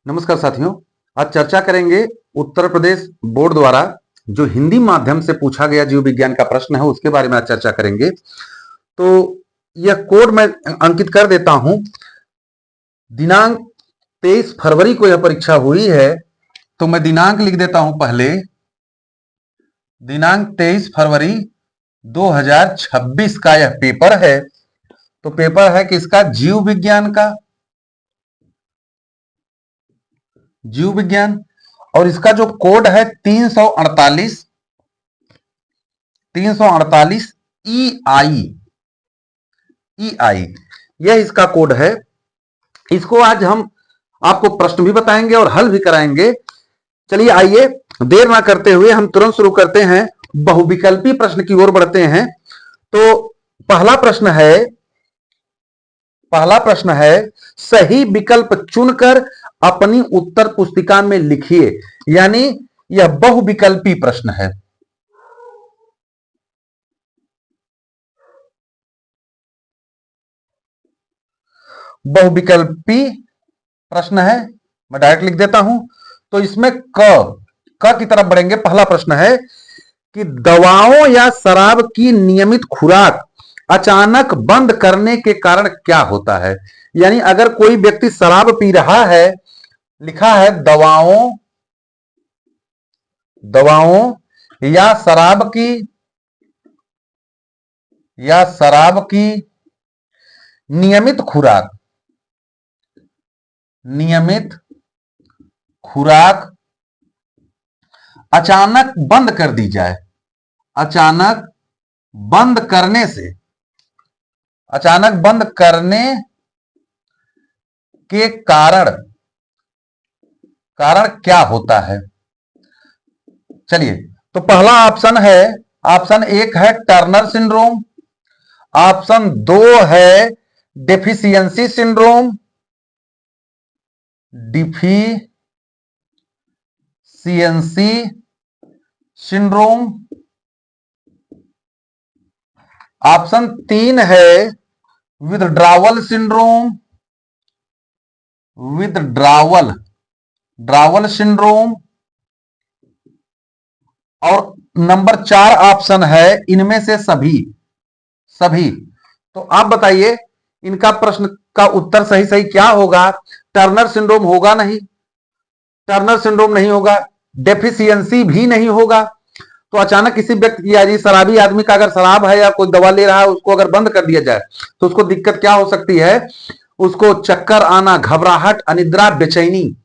नमस्कार साथियों। आज चर्चा करेंगे उत्तर प्रदेश बोर्ड द्वारा जो हिंदी माध्यम से पूछा गया जीव विज्ञान का प्रश्न है उसके बारे में आज चर्चा करेंगे। तो यह कोड मैं अंकित कर देता हूं। दिनांक 23 फरवरी को यह परीक्षा हुई है, तो मैं दिनांक लिख देता हूं पहले। दिनांक 23 फरवरी 2026 का यह पेपर है। तो पेपर है किसका? जीव विज्ञान का। जीव विज्ञान, और इसका जो कोड है 348 EI, यह इसका कोड है। इसको आज हम आपको प्रश्न भी बताएंगे और हल भी कराएंगे। चलिए आइए देर ना करते हुए हम तुरंत शुरू करते हैं, बहुविकल्पी प्रश्न की ओर बढ़ते हैं। तो पहला प्रश्न है सही विकल्प चुनकर अपनी उत्तर पुस्तिका में लिखिए। यानी यह बहुविकल्पी प्रश्न है। बहुविकल्पी प्रश्न है, मैं डायरेक्ट लिख देता हूं। तो इसमें क की तरफ बढ़ेंगे। पहला प्रश्न है कि दवाओं या शराब की नियमित खुराक अचानक बंद करने के कारण क्या होता है। यानी अगर कोई व्यक्ति शराब पी रहा है, लिखा है दवाओं या शराब की नियमित खुराक अचानक बंद कर दी जाए। अचानक बंद करने के कारण क्या होता है। चलिए, तो पहला ऑप्शन है, ऑप्शन 1 है टर्नर सिंड्रोम, ऑप्शन 2 है डेफिशिएंसी सिंड्रोम, ऑप्शन 3 है विथड्रावल सिंड्रोम, और नंबर 4 ऑप्शन है इनमें से सभी। तो आप बताइए इनका प्रश्न का उत्तर सही क्या होगा। टर्नर सिंड्रोम होगा नहीं, टर्नर सिंड्रोम नहीं होगा, डेफिशिएंसी भी नहीं होगा। तो अचानक किसी व्यक्ति की, यानी शराबी आदमी का अगर शराब है या कोई दवा ले रहा है, उसको अगर बंद कर दिया जाए तो उसको दिक्कत क्या हो सकती है। उसको चक्कर आना, घबराहट, अनिद्रा, बेचैनी,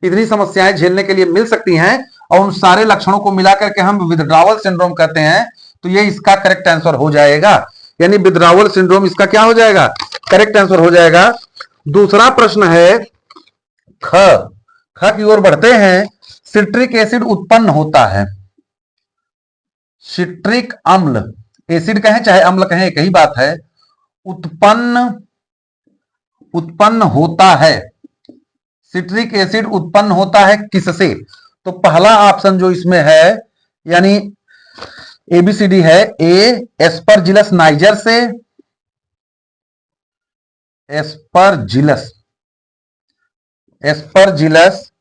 इतनी समस्याएं झेलने के लिए मिल सकती हैं। और उन सारे लक्षणों को मिलाकर के हम विथड्रावल सिंड्रोम कहते हैं। तो ये इसका करेक्ट आंसर हो जाएगा। यानी विथड्रावल सिंड्रोम इसका क्या हो जाएगा? करेक्ट आंसर हो जाएगा। दूसरा प्रश्न है ख की ओर बढ़ते हैं। सिट्रिक एसिड उत्पन्न होता है, सिट्रिक अम्ल, एसिड कहें चाहे अम्ल कहें एक ही बात है, उत्पन्न होता है। सिट्रिक एसिड उत्पन्न होता है किससे? तो पहला ऑप्शन जो इसमें है, यानी ABCD है। ए एस्परजिलस नाइजर से, एस्परजिलस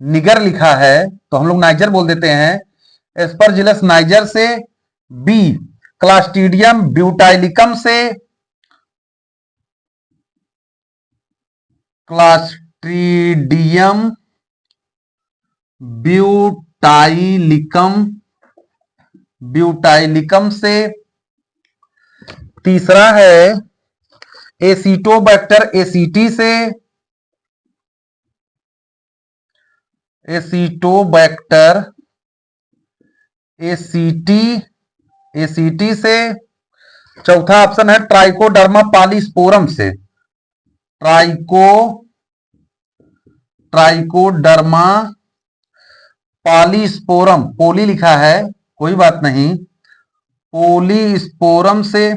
निगर लिखा है तो हम लोग नाइजर बोल देते हैं, एस्परजिलस नाइजर से। बी क्लास्ट्रीडियम ब्यूटाइलिकम से, क्लास्ट्रीडियम ब्यूटाइलिकम से। तीसरा है एसिटोबैक्टर एसीटी से, एसिटोबैक्टर एसीटी से। चौथा ऑप्शन है ट्राइकोडर्मा पॉलीस्पोरम से, ट्राइकोडर्मा पॉलीस्पोरम, पोली लिखा है कोई बात नहीं, पोलीस्पोरम से।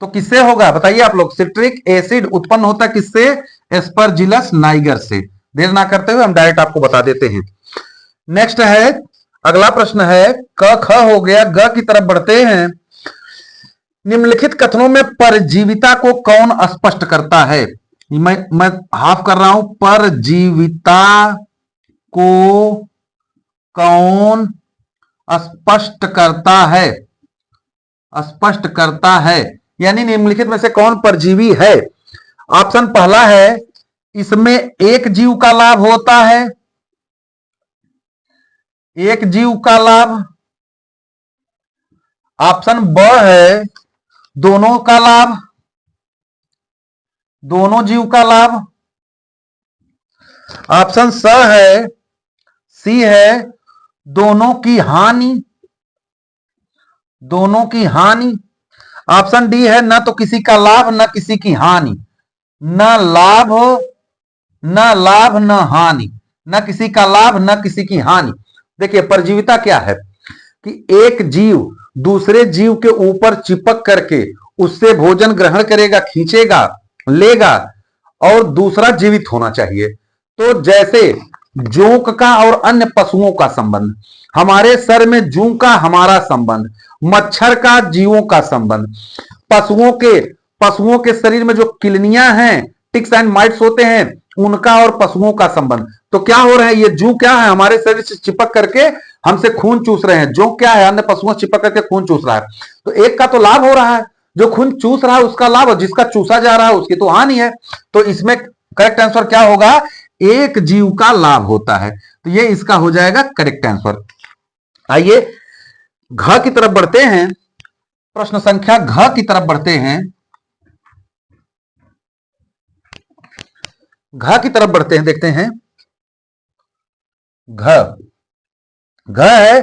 तो किससे होगा बताइए आप लोग? सिट्रिक एसिड उत्पन्न होता किससे? एस्परजिलस नाइगर से। देर ना करते हुए हम डायरेक्ट आपको बता देते हैं। नेक्स्ट है, अगला प्रश्न है क ख हो गया, ग की तरफ बढ़ते हैं। निम्नलिखित कथनों में परजीविता को कौन स्पष्ट करता है? मैं हाफ कर रहा हूं। परजीविता को कौन स्पष्ट करता है? स्पष्ट करता है यानी निम्नलिखित में से कौन परजीवी है? ऑप्शन पहला है, इसमें एक जीव का लाभ होता है, एक जीव का लाभ। ऑप्शन ब है, दोनों का लाभ, दोनों जीव का लाभ। ऑप्शन सी है, दोनों की हानि, दोनों की हानि। ऑप्शन डी है, न तो किसी का लाभ न किसी की हानि, न लाभ न हानि, न किसी का लाभ न किसी की हानि। देखिए परजीविता क्या है कि एक जीव दूसरे जीव के ऊपर चिपक करके उससे भोजन ग्रहण करेगा, खींचेगा, लेगा और दूसरा जीवित होना चाहिए। तो जैसे जोंक का और अन्य पशुओं का संबंध, हमारे सर में जूं का हमारा संबंध, मच्छर का जीवों का संबंध, पशुओं के शरीर में जो किलनियां हैं, टिक्स एंड माइट्स होते हैं, उनका और पशुओं का संबंध। तो क्या हो रहा है, ये जू क्या है, हमारे शरीर से चिपक करके हमसे खून चूस रहे हैं। जो क्या है, अन्य पशुओं से चिपक करके खून चूस रहा है। तो एक का तो लाभ हो रहा है, जो खून चूस रहा है उसका लाभ, और जिसका चूसा जा रहा है उसकी तो हानि है। तो इसमें करेक्ट आंसर क्या होगा, एक जीव का लाभ होता है। तो ये इसका हो जाएगा करेक्ट आंसर। आइए घ की तरफ बढ़ते हैं, प्रश्न संख्या घ की तरफ बढ़ते हैं। घ की तरफ बढ़ते हैं, देखते हैं घ है,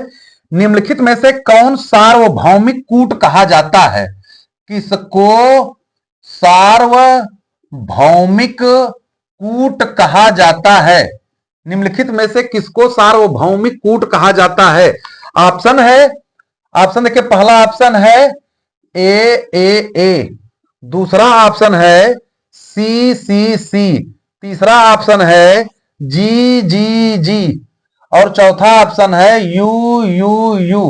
निम्नलिखित में से कौन सार्वभौमिक कूट कहा जाता है? किसको सार्वभौमिक कूट कहा जाता है? निम्नलिखित में से किसको सार्वभौमिक कूट कहा जाता है? ऑप्शन है, ऑप्शन देखिए, पहला ऑप्शन है ए, दूसरा ऑप्शन है सी, तीसरा ऑप्शन है जी और चौथा ऑप्शन है यू।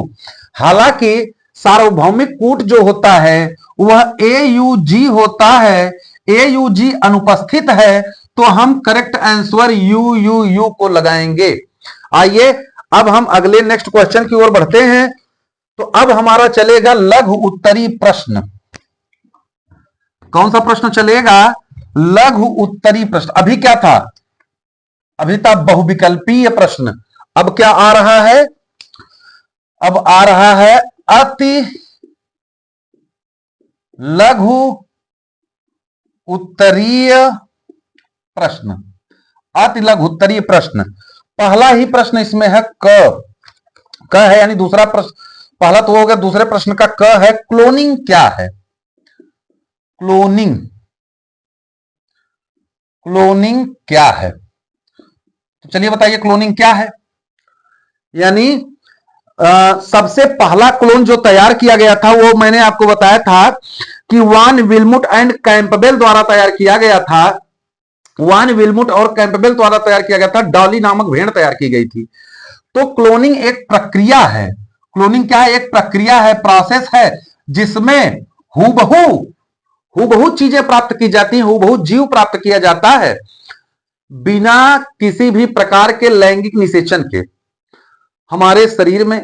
हालांकि सार्वभौमिक कूट जो होता है वह AUG होता है, AUG अनुपस्थित है, तो हम करेक्ट आंसर यू को लगाएंगे। आइए अब हम अगले नेक्स्ट क्वेश्चन की ओर बढ़ते हैं। तो अब हमारा चलेगा लघु उत्तरी प्रश्न। कौन सा प्रश्न चलेगा? लघु उत्तरी प्रश्न। अभी क्या था, अभी था बहुविकल्पीय प्रश्न। अब क्या आ रहा है, अब आ रहा है अति लघु उत्तरीय प्रश्न। अति लघु उत्तरीय प्रश्न। पहला ही प्रश्न इसमें है क है, यानी दूसरा प्रश्न पहला तो हो गया, दूसरे प्रश्न का क है, क्लोनिंग क्या है? क्लोनिंग क्या है? तो चलिए बताइए क्लोनिंग क्या है। यानी सबसे पहला क्लोन जो तैयार किया गया था वो मैंने आपको बताया था कि वान विल्मुट एंड कैंपबेल द्वारा तैयार किया गया था। वान विल्मुट और कैंपबेल द्वारा तैयार किया गया था, डॉली नामक भेड़ तैयार की गई थी। तो क्लोनिंग एक प्रक्रिया है। क्लोनिंग क्या है? एक प्रक्रिया है, प्रोसेस है, जिसमें हूबहू चीजें प्राप्त की जाती हैं, हूबहू जीव प्राप्त किया जाता है बिना किसी भी प्रकार के लैंगिक निषेचन के। हमारे शरीर में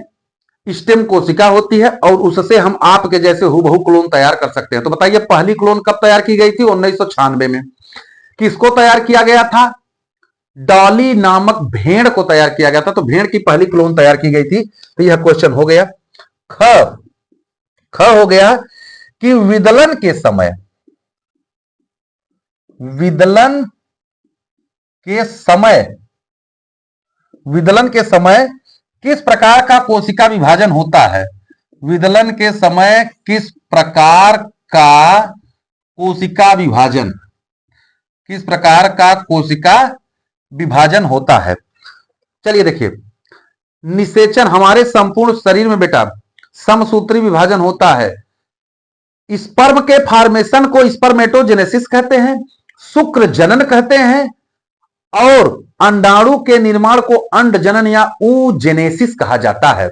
स्टेम कोशिका होती है और उससे हम आपके जैसे हूबहू क्लोन तैयार कर सकते हैं। तो बताइए पहली क्लोन कब तैयार की गई थी? 1996 में। किसको तैयार किया गया था? डॉली नामक भेड़ को तैयार किया गया था। तो भेड़ की पहली क्लोन तैयार की गई थी। तो यह क्वेश्चन हो गया। ख हो गया कि विदलन के समय किस प्रकार का कोशिका विभाजन होता है? विदलन के समय किस प्रकार का कोशिका विभाजन होता है? चलिए देखिए, निषेचन हमारे संपूर्ण शरीर में बेटा समसूत्री विभाजन होता है। स्पर्म के फॉर्मेशन को स्पर्मेटोजेनेसिस कहते हैं, शुक्र जनन कहते हैं, और अंडाणु के निर्माण को अंड जनन या ऊजेनेसिस कहा जाता है।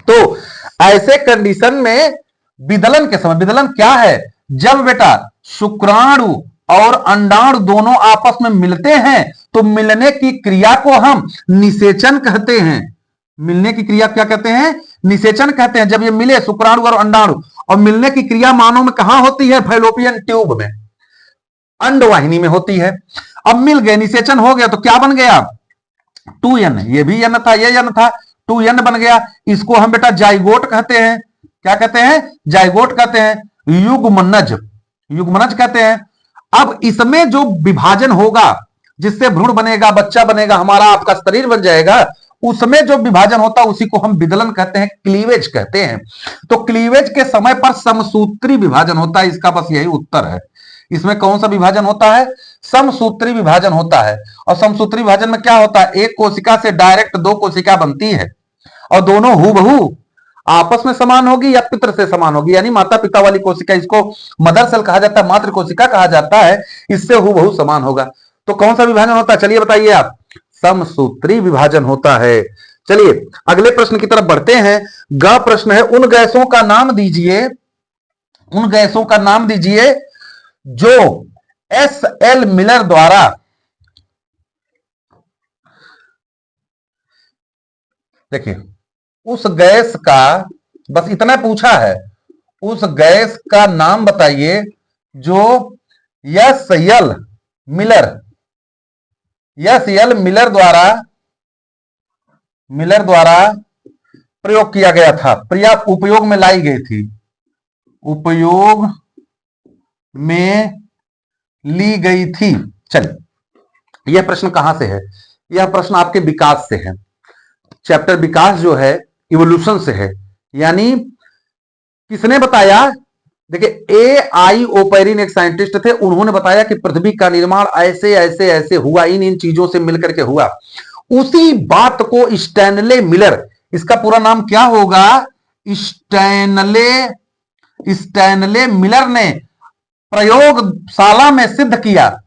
तो ऐसे कंडीशन में विदलन के समय, विदलन क्या है? जब बेटा शुक्राणु और अंडाणु दोनों आपस में मिलते हैं तो मिलने की क्रिया को हम निषेचन कहते हैं। मिलने की क्रिया क्या कहते हैं? निषेचन कहते हैं। जब ये मिले शुक्राणु और अंडाणु, और मिलने की क्रिया मानव में कहां होती है? फैलोपियन ट्यूब में, अंडवाहिनी में होती है। अब मिल गए, निषेचन हो गया, तो क्या बन गया? 2n। ये भी n था, ये n था, 2n बन गया। इसको हम बेटा जाइगोट कहते हैं। क्या कहते हैं? जाइगोट कहते हैं, युग्मनज, युग्मनज कहते हैं। अब इसमें जो विभाजन होगा, जिससे भ्रूण बनेगा, बच्चा बनेगा, हमारा आपका शरीर बन जाएगा, उसमें जो विभाजन होता है उसी को हम विदलन कहते हैं, क्लीवेज कहते हैं। तो क्लीवेज के समय पर समसूत्री विभाजन होता है। इसका बस यही उत्तर है। इसमें कौन सा विभाजन होता है? समसूत्री विभाजन होता है। और समसूत्री विभाजन में क्या होता है? एक कोशिका से डायरेक्ट दो कोशिका बनती है, और दोनों हूबहू आपस में समान होगी या पितृ से समान होगी, यानी माता पिता वाली कोशिका, इसको मदर सेल कहा जाता है, मातृ कोशिका कहा जाता है, इससे हूबहू समान होगा। तो कौन सा विभाजन होता है? चलिए बताइए आप। समसूत्री विभाजन होता है। चलिए अगले प्रश्न की तरफ बढ़ते हैं। ग प्रश्न है, उन गैसों का नाम दीजिए, उन गैसों का नाम दीजिए जो एस.एल. मिलर द्वारा, देखिए उस गैस का, बस इतना पूछा है, उस गैस का नाम बताइए जो एस.एल. Miller, SL. मिलर द्वारा प्रयोग किया गया था, उपयोग में लाई गई थी, उपयोग में ली गई थी। चलिए यह प्रश्न कहां से है? यह प्रश्न आपके विकास से है। चैप्टर विकास जो है इवोल्यूशन से है। यानी किसने बताया? देखिए ए.आई. ओपेरिन एक साइंटिस्ट थे, उन्होंने बताया कि पृथ्वी का निर्माण ऐसे ऐसे ऐसे हुआ, इन चीजों से मिलकर के हुआ। उसी बात को स्टैनले मिलर, इसका पूरा नाम क्या होगा? स्टैनले मिलर ने प्रयोगशाला में सिद्ध किया।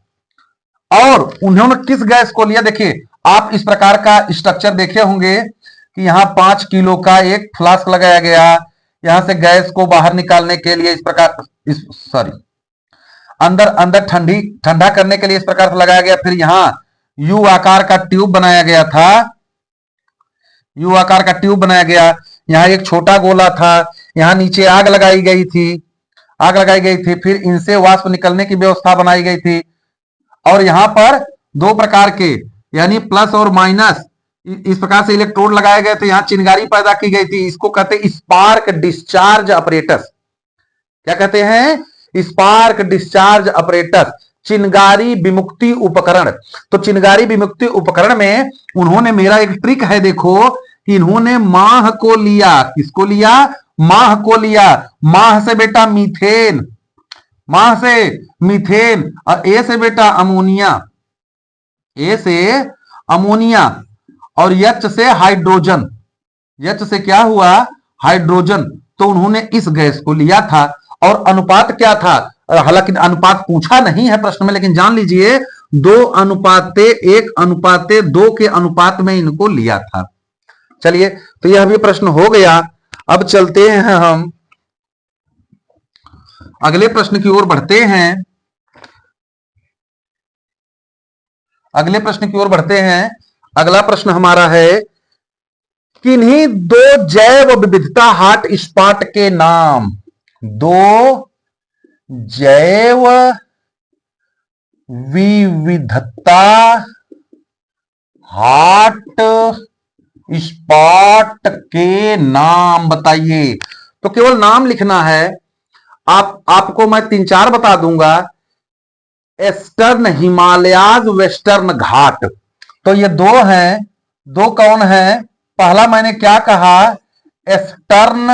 और उन्होंने किस गैस को लिया? देखिए आप इस प्रकार का स्ट्रक्चर देखे होंगे कि यहां 5 किलो का एक फ्लास्क लगाया गया, यहां से गैस को बाहर निकालने के लिए इस प्रकार, अंदर ठंडा करने के लिए इस प्रकार से लगाया गया। फिर यहां यू आकार का ट्यूब बनाया गया था, यू आकार का ट्यूब बनाया गया। यहां एक छोटा गोला था, यहां नीचे आग लगाई गई थी, फिर इनसे वाष्प निकलने की व्यवस्था बनाई गई थी। और यहां पर दो प्रकार के, यानी प्लस और माइनस, इस प्रकार से इलेक्ट्रोड लगाए गए थे। यहां चिंगारी पैदा की गई थी, इसको कहते हैं स्पार्क डिस्चार्ज अपरेटस। क्या कहते हैं? स्पार्क डिस्चार्ज अपरेटस, चिंगारी विमुक्ति उपकरण। तो चिंगारी विमुक्ति उपकरण में उन्होंने, मेरा एक ट्रिक है देखो, कि इन्होंने माह को लिया। किसको लिया? माह को लिया। माह से बेटा मीथेन, माह से मीथेन, और ए से बेटा अमोनिया, ए से अमोनिया, और एच से हाइड्रोजन। एच से क्या हुआ? हाइड्रोजन। तो उन्होंने इस गैस को लिया था। और अनुपात क्या था? हालांकि अनुपात पूछा नहीं है प्रश्न में, लेकिन जान लीजिए 2:1:2 के अनुपात में इनको लिया था। चलिए तो यह भी प्रश्न हो गया। अब चलते हैं हम अगले प्रश्न की ओर बढ़ते हैं। अगले प्रश्न की ओर बढ़ते हैं। अगला प्रश्न हमारा है, किन्हीं दो जैव विविधता हॉटस्पॉट के नाम, दो जैव विविधता हॉट स्पॉट के नाम बताइए। तो केवल नाम लिखना है। आपको मैं 3-4 बता दूंगा। ईस्टर्न हिमालयाज, वेस्टर्न घाट। तो ये दो हैं। दो कौन है? पहला मैंने क्या कहा? ईस्टर्न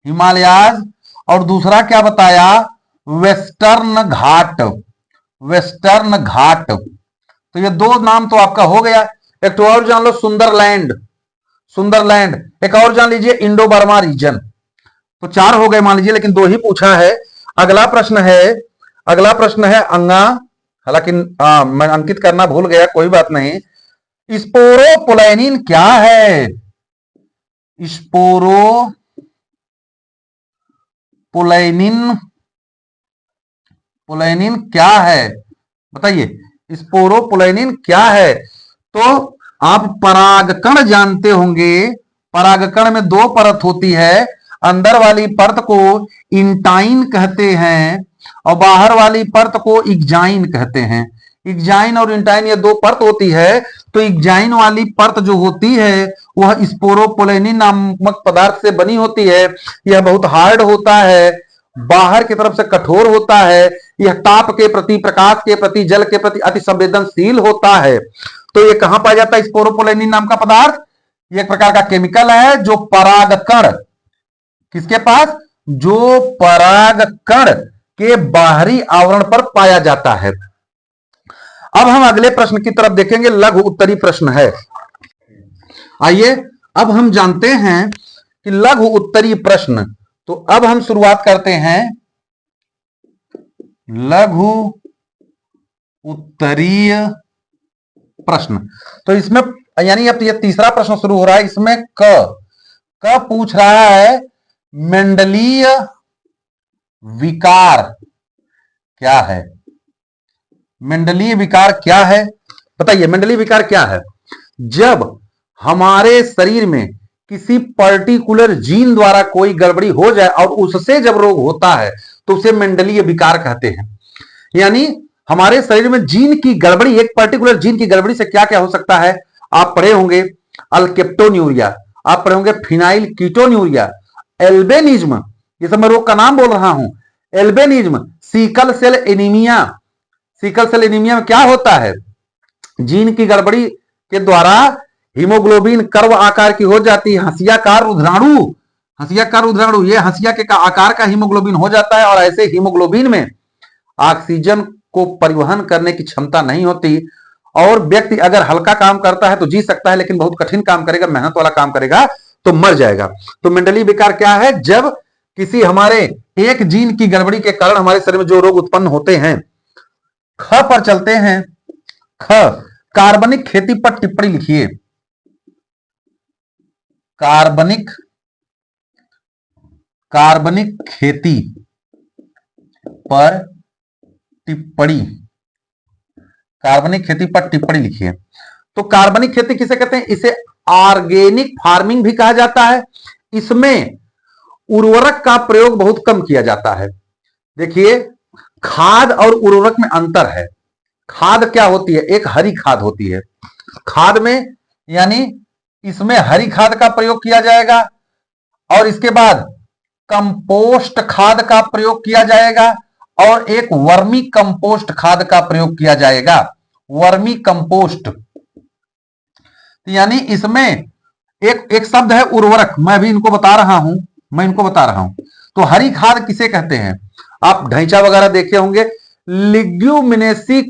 हिमालयाज, और दूसरा क्या बताया? वेस्टर्न घाट, वेस्टर्न घाट। तो ये दो नाम तो आपका हो गया। एक तो और जान लो, सुंदरलैंड, सुंदरलैंड। एक और जान लीजिए, इंडो बर्मा रीजन। तो 4 हो गए मान लीजिए, लेकिन 2 ही पूछा है। अगला प्रश्न है अंगा, हालांकि मैं अंकित करना भूल गया, कोई बात नहीं। स्पोरोपोलैनिन क्या है? स्पोरोपोलैनिन पोलैनिन क्या है, बताइए स्पोरोपोलैनिन क्या है। तो आप परागकण जानते होंगे, परागकण में दो परत होती है, अंदर वाली परत को इंटाइन कहते हैं और बाहर वाली परत को इग्जाइन कहते हैं। इग्जाइन और इंटाइन ये दो परत होती है। तो इग्जाइन वाली परत जो होती है वह स्पोरोपोलैनिन नामक पदार्थ से बनी होती है। यह बहुत हार्ड होता है, बाहर की तरफ से कठोर होता है, यह ताप के प्रति, प्रकाश के प्रति, जल के प्रति अति संवेदनशील होता है। तो ये कहां पाया जाता है स्पोरोपोलैनिन नाम का पदार्थ? ये एक प्रकार का केमिकल है जो परागकण, किसके पास? जो परागकण के बाहरी आवरण पर पाया जाता है। अब हम अगले प्रश्न की तरफ देखेंगे, लघु उत्तरी प्रश्न है। आइए अब हम जानते हैं कि लघु उत्तरी प्रश्न, तो अब हम शुरुआत करते हैं लघु उत्तरीय प्रश्न। तो इसमें यानी अब यह तीसरा प्रश्न शुरू हो रहा है। इसमें क पूछ रहा है मेंडलीय विकार क्या है। मेंडलीय विकार क्या है, बताइए मेंडलीय विकार क्या है? जब हमारे शरीर में किसी पर्टिकुलर जीन द्वारा कोई गड़बड़ी हो जाए और उससे जब रोग होता है तो उसे मेंडलीय विकार कहते हैं। यानी हमारे शरीर में जीन की गड़बड़ी, एक पर्टिकुलर जीन की गड़बड़ी से क्या क्या हो सकता है? आप पढ़े होंगे अल्केप्टोन्यूरिया, आप पढ़े होंगे फिनाइल कीटोन्यूरिया, एल्बेनिज्म, ये सब मैं रोग का नाम बोल रहा हूं, albinism, sickle cell anaemia. Sickle cell anaemia में क्या होता है? जीन की गड़बड़ी के द्वारा हीमोग्लोबिन कर्व आकार की हो जाती है, हंसियाकार रुधिराणु, हंसियाकार रुधिराणु, ये हंसिया के आकार का हीमोग्लोबिन हो जाता है। और ऐसे हीमोग्लोबिन में ऑक्सीजन को परिवहन करने की क्षमता नहीं होती और व्यक्ति अगर हल्का काम करता है तो जी सकता है, लेकिन बहुत कठिन काम करेगा, मेहनत वाला काम करेगा तो मर जाएगा। तो मेंडलीय विकार क्या है? जब किसी हमारे एक जीन की गड़बड़ी के कारण हमारे शरीर में जो रोग उत्पन्न होते हैं। ख पर चलते हैं। ख, कार्बनिक खेती पर टिप्पणी लिखिए। कार्बनिक खेती पर टिप्पणी, कार्बनिक खेती पर टिप्पणी लिखिए। तो कार्बनिक खेती किसे कहते हैं? इसे ऑर्गेनिक फार्मिंग भी कहा जाता है। इसमें उर्वरक का प्रयोग बहुत कम किया जाता है। देखिए खाद और उर्वरक में अंतर है। खाद क्या होती है? एक हरी खाद होती है। खाद में यानी इसमें हरी खाद का प्रयोग किया जाएगा और इसके बाद कंपोस्ट खाद का प्रयोग किया जाएगा और एक वर्मी कंपोस्ट खाद का प्रयोग किया जाएगा। वर्मी कंपोस्ट यानी इसमें एक शब्द है उर्वरक, मैं भी इनको बता रहा हूं, तो हरी खाद किसे कहते हैं? आप ढैंचा वगैरह देखे होंगे। लिग्यूमिनेसी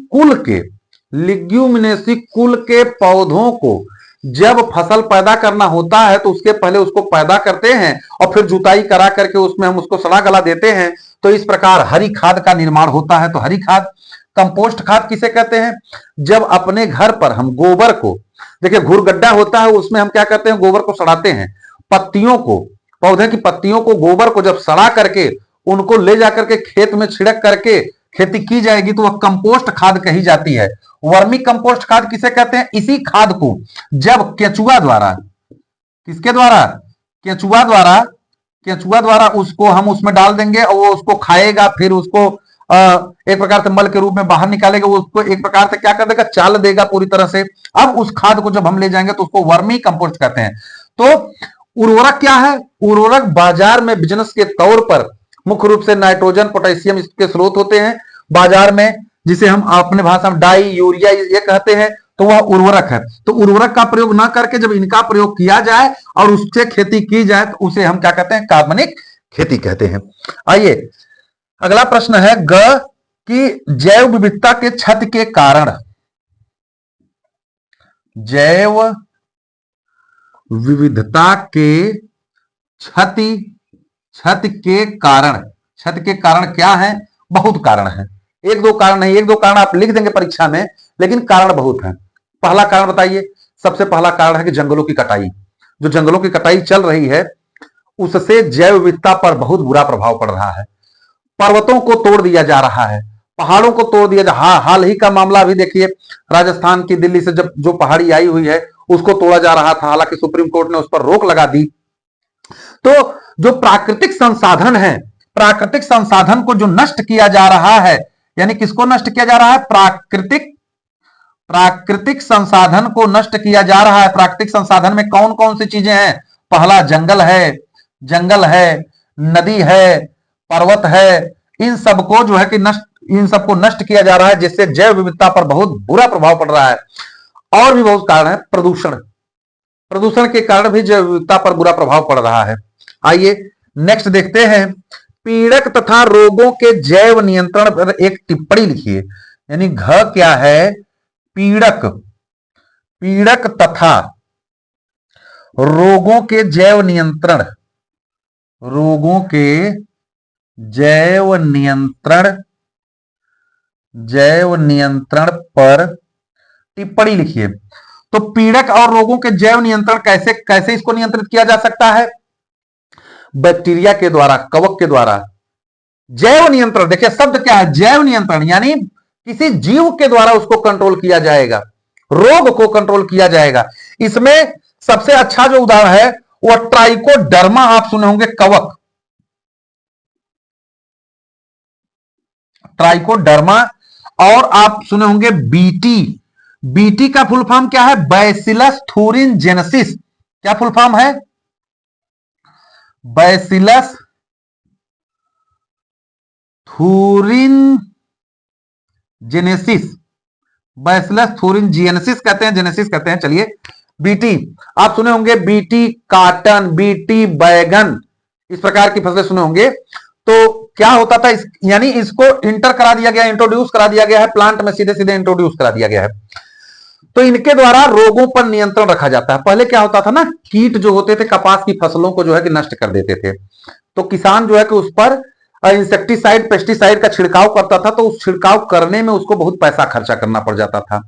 कुल के पौधों को जब फसल पैदा करना होता है तो उसके पहले उसको पैदा करते हैं और फिर जुताई करा करके उसमें हम उसको सड़ा गला देते हैं। तो इस प्रकार हरी खाद का निर्माण होता है। तो हरी खाद। कंपोस्ट खाद किसे कहते हैं? जब अपने घर पर हम गोबर को, देखिए घूर गड्ढा होता है उसमें हम क्या करते हैं? गोबर को सड़ाते हैं। पत्तियों को, पौधे की पत्तियों को, गोबर को जब सड़ा करके उनको ले जाकर के खेत में छिड़क करके खेती की जाएगी तो वह कंपोस्ट खाद कही जाती है। वर्मी कंपोस्ट खाद किसे कहते हैं? इसी खाद को जब केचुआ द्वारा, किसके द्वारा? केचुआ द्वारा उसको हम उसमें डाल देंगे और वो उसको खाएगा, फिर उसको एक प्रकार से मल के रूप में बाहर निकालेगा, वो उसको एक प्रकार से क्या कर देगा? चाल देगा पूरी तरह से। अब उस खाद को जब हम ले जाएंगे तो उसको वर्मी कंपोस्ट कहते हैं। तो उर्वरक क्या है? उर्वरक बाजार में बिजनेस के तौर पर मुख्य रूप से नाइट्रोजन, पोटेशियम इसके स्रोत होते हैं बाजार में, जिसे हम अपने भाषा में डाई, यूरिया ये कहते हैं। तो वह उर्वरक है। तो उर्वरक का प्रयोग ना करके जब इनका प्रयोग किया जाए और उससे खेती की जाए तो उसे हम क्या कहते हैं? कार्बनिक खेती कहते हैं। आइए अगला प्रश्न है ग कि जैव विविधता के क्षति के कारण, जैव विविधता के क्षति के कारण क्या है? बहुत कारण है। एक दो कारण नहीं, एक दो कारण आप लिख देंगे परीक्षा में, लेकिन कारण बहुत है। पहला कारण बताइए। सबसे पहला कारण है कि जंगलों की कटाई, जो जंगलों की कटाई चल रही है उससे जैव विविधता पर बहुत बुरा प्रभाव पड़ रहा है। पर्वतों को तोड़ दिया जा रहा है, पहाड़ों को तोड़ दिया जा रहा है। हाल ही का मामला अभी देखिए, राजस्थान की दिल्ली से जब जो पहाड़ी आई हुई है उसको तोड़ा जा रहा था, हालांकि सुप्रीम कोर्ट ने उस पर रोक लगा दी। तो जो प्राकृतिक संसाधन है, प्राकृतिक संसाधन को जो नष्ट किया जा रहा है, यानी किसको नष्ट किया जा रहा है? प्राकृतिक संसाधन को नष्ट किया जा रहा है। प्राकृतिक संसाधन में कौन कौन सी चीजें हैं? पहला जंगल है, नदी है, पर्वत है। इन सबको जो है कि इन सबको नष्ट किया जा रहा है, जिससे जैव विविधता पर बहुत बुरा प्रभाव पड़ रहा है। और भी बहुत कारण है। प्रदूषण के कारण भी जैव विविधता पर बुरा प्रभाव पड़ रहा है। आइए नेक्स्ट देखते हैं। पीड़क तथा रोगों के जैव नियंत्रण पर एक टिप्पणी लिखिए। यानी घ क्या है? पीड़क तथा रोगों के जैव नियंत्रण पर टिप्पणी लिखिए। तो पीड़क और रोगों के जैव नियंत्रण कैसे इसको नियंत्रित किया जा सकता है? बैक्टीरिया के द्वारा, कवक के द्वारा। जैव नियंत्रण, देखिए शब्द क्या है? जैव नियंत्रण, यानी किसी जीव के द्वारा उसको कंट्रोल किया जाएगा, रोग को कंट्रोल किया जाएगा। इसमें सबसे अच्छा जो उदाहरण है वो ट्राइकोडर्मा, आप सुने होंगे, कवक, ट्राइकोडर्मा। और आप सुने होंगे बीटी का फुल फॉर्म क्या है? बैसिलस थूरिनजेनेसिस। क्या फुल फॉर्म है? बैसिलस थूरिनजेनेसिस कहते हैं, जेनेसिस कहते हैं। चलिए, बीटी आप सुने होंगे, बीटी काटन, बीटी बैगन, इस प्रकार की फसलें सुने होंगे। तो क्या होता था? यानी इसको इंट्रोड्यूस करा दिया गया है प्लांट में, सीधे सीधे इंट्रोड्यूस करा दिया गया है। तो इनके द्वारा रोगों पर नियंत्रण रखा जाता है। पहले क्या होता था ना, कीट जो होते थे कपास की फसलों को जो है कि नष्ट कर देते थे, तो किसान जो है कि उस पर इंसेक्टिसाइड, पेस्टिसाइड का छिड़काव करता था, तो उस छिड़काव करने में उसको बहुत पैसा खर्चा करना पड़ जाता था।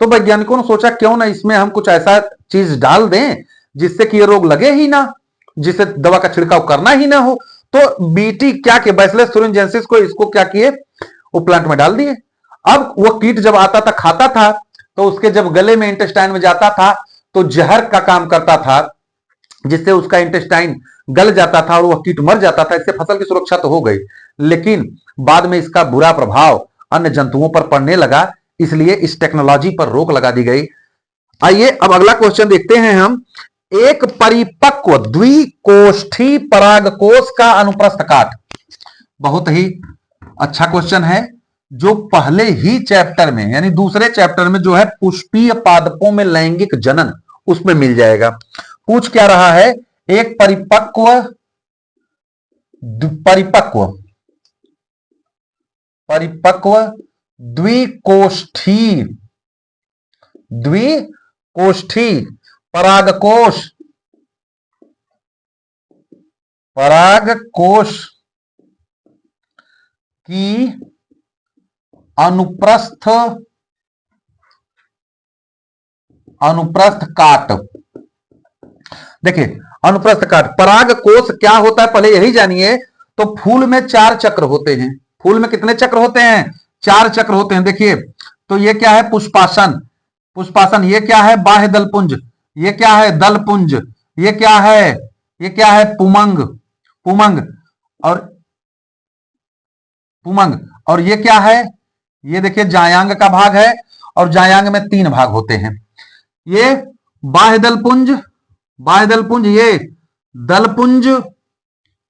तो वैज्ञानिकों ने सोचा क्यों ना इसमें हम कुछ ऐसा चीज डाल दें जिससे कि ये रोग लगे ही ना, जिससे दवा का छिड़काव करना ही ना हो। तो बीटी क्या किए, बैसिलस थूरिनजेनेसिस को, इसको क्या किए, वो प्लांट में डाल दिए। अब वो कीट जब आता था, खाता था, तो उसके जब गले में, इंटेस्टाइन में जाता था, तो जहर का काम करता था, जिससे उसका इंटेस्टाइन गल जाता था और वह कीट मर जाता था। इससे फसल की सुरक्षा तो हो गई, लेकिन बाद में इसका बुरा प्रभाव अन्य जंतुओं पर पड़ने लगा, इसलिए इस टेक्नोलॉजी पर रोक लगा दी गई। आइए अब अगला क्वेश्चन देखते हैं हम। एक परिपक्व द्विकोष्ठी परागकोश का अनुप्रस्थ काट। बहुत ही अच्छा क्वेश्चन है, जो पहले ही चैप्टर में, यानी दूसरे चैप्टर में जो है पुष्पीय पादपों में लैंगिक जनन, उसमें मिल जाएगा। पूछ क्या रहा है? एक परिपक्व द्विकोष्ठी परागकोश की अनुप्रस्थ काट। देखिए, अनुप्रस्थ काट, परागकोश क्या होता है पहले यही जानिए। तो फूल में 4 चक्र होते हैं। फूल में कितने चक्र होते हैं? 4 चक्र होते हैं। देखिए, तो ये क्या है? पुष्पासन। ये क्या है? बाह्य दलपुंज। ये क्या है? दलपुंज। ये क्या है? और ये क्या है? ये देखिए जायांग का भाग है, और जायांग में 3 भाग होते हैं। ये बाह्य दलपुंज, ये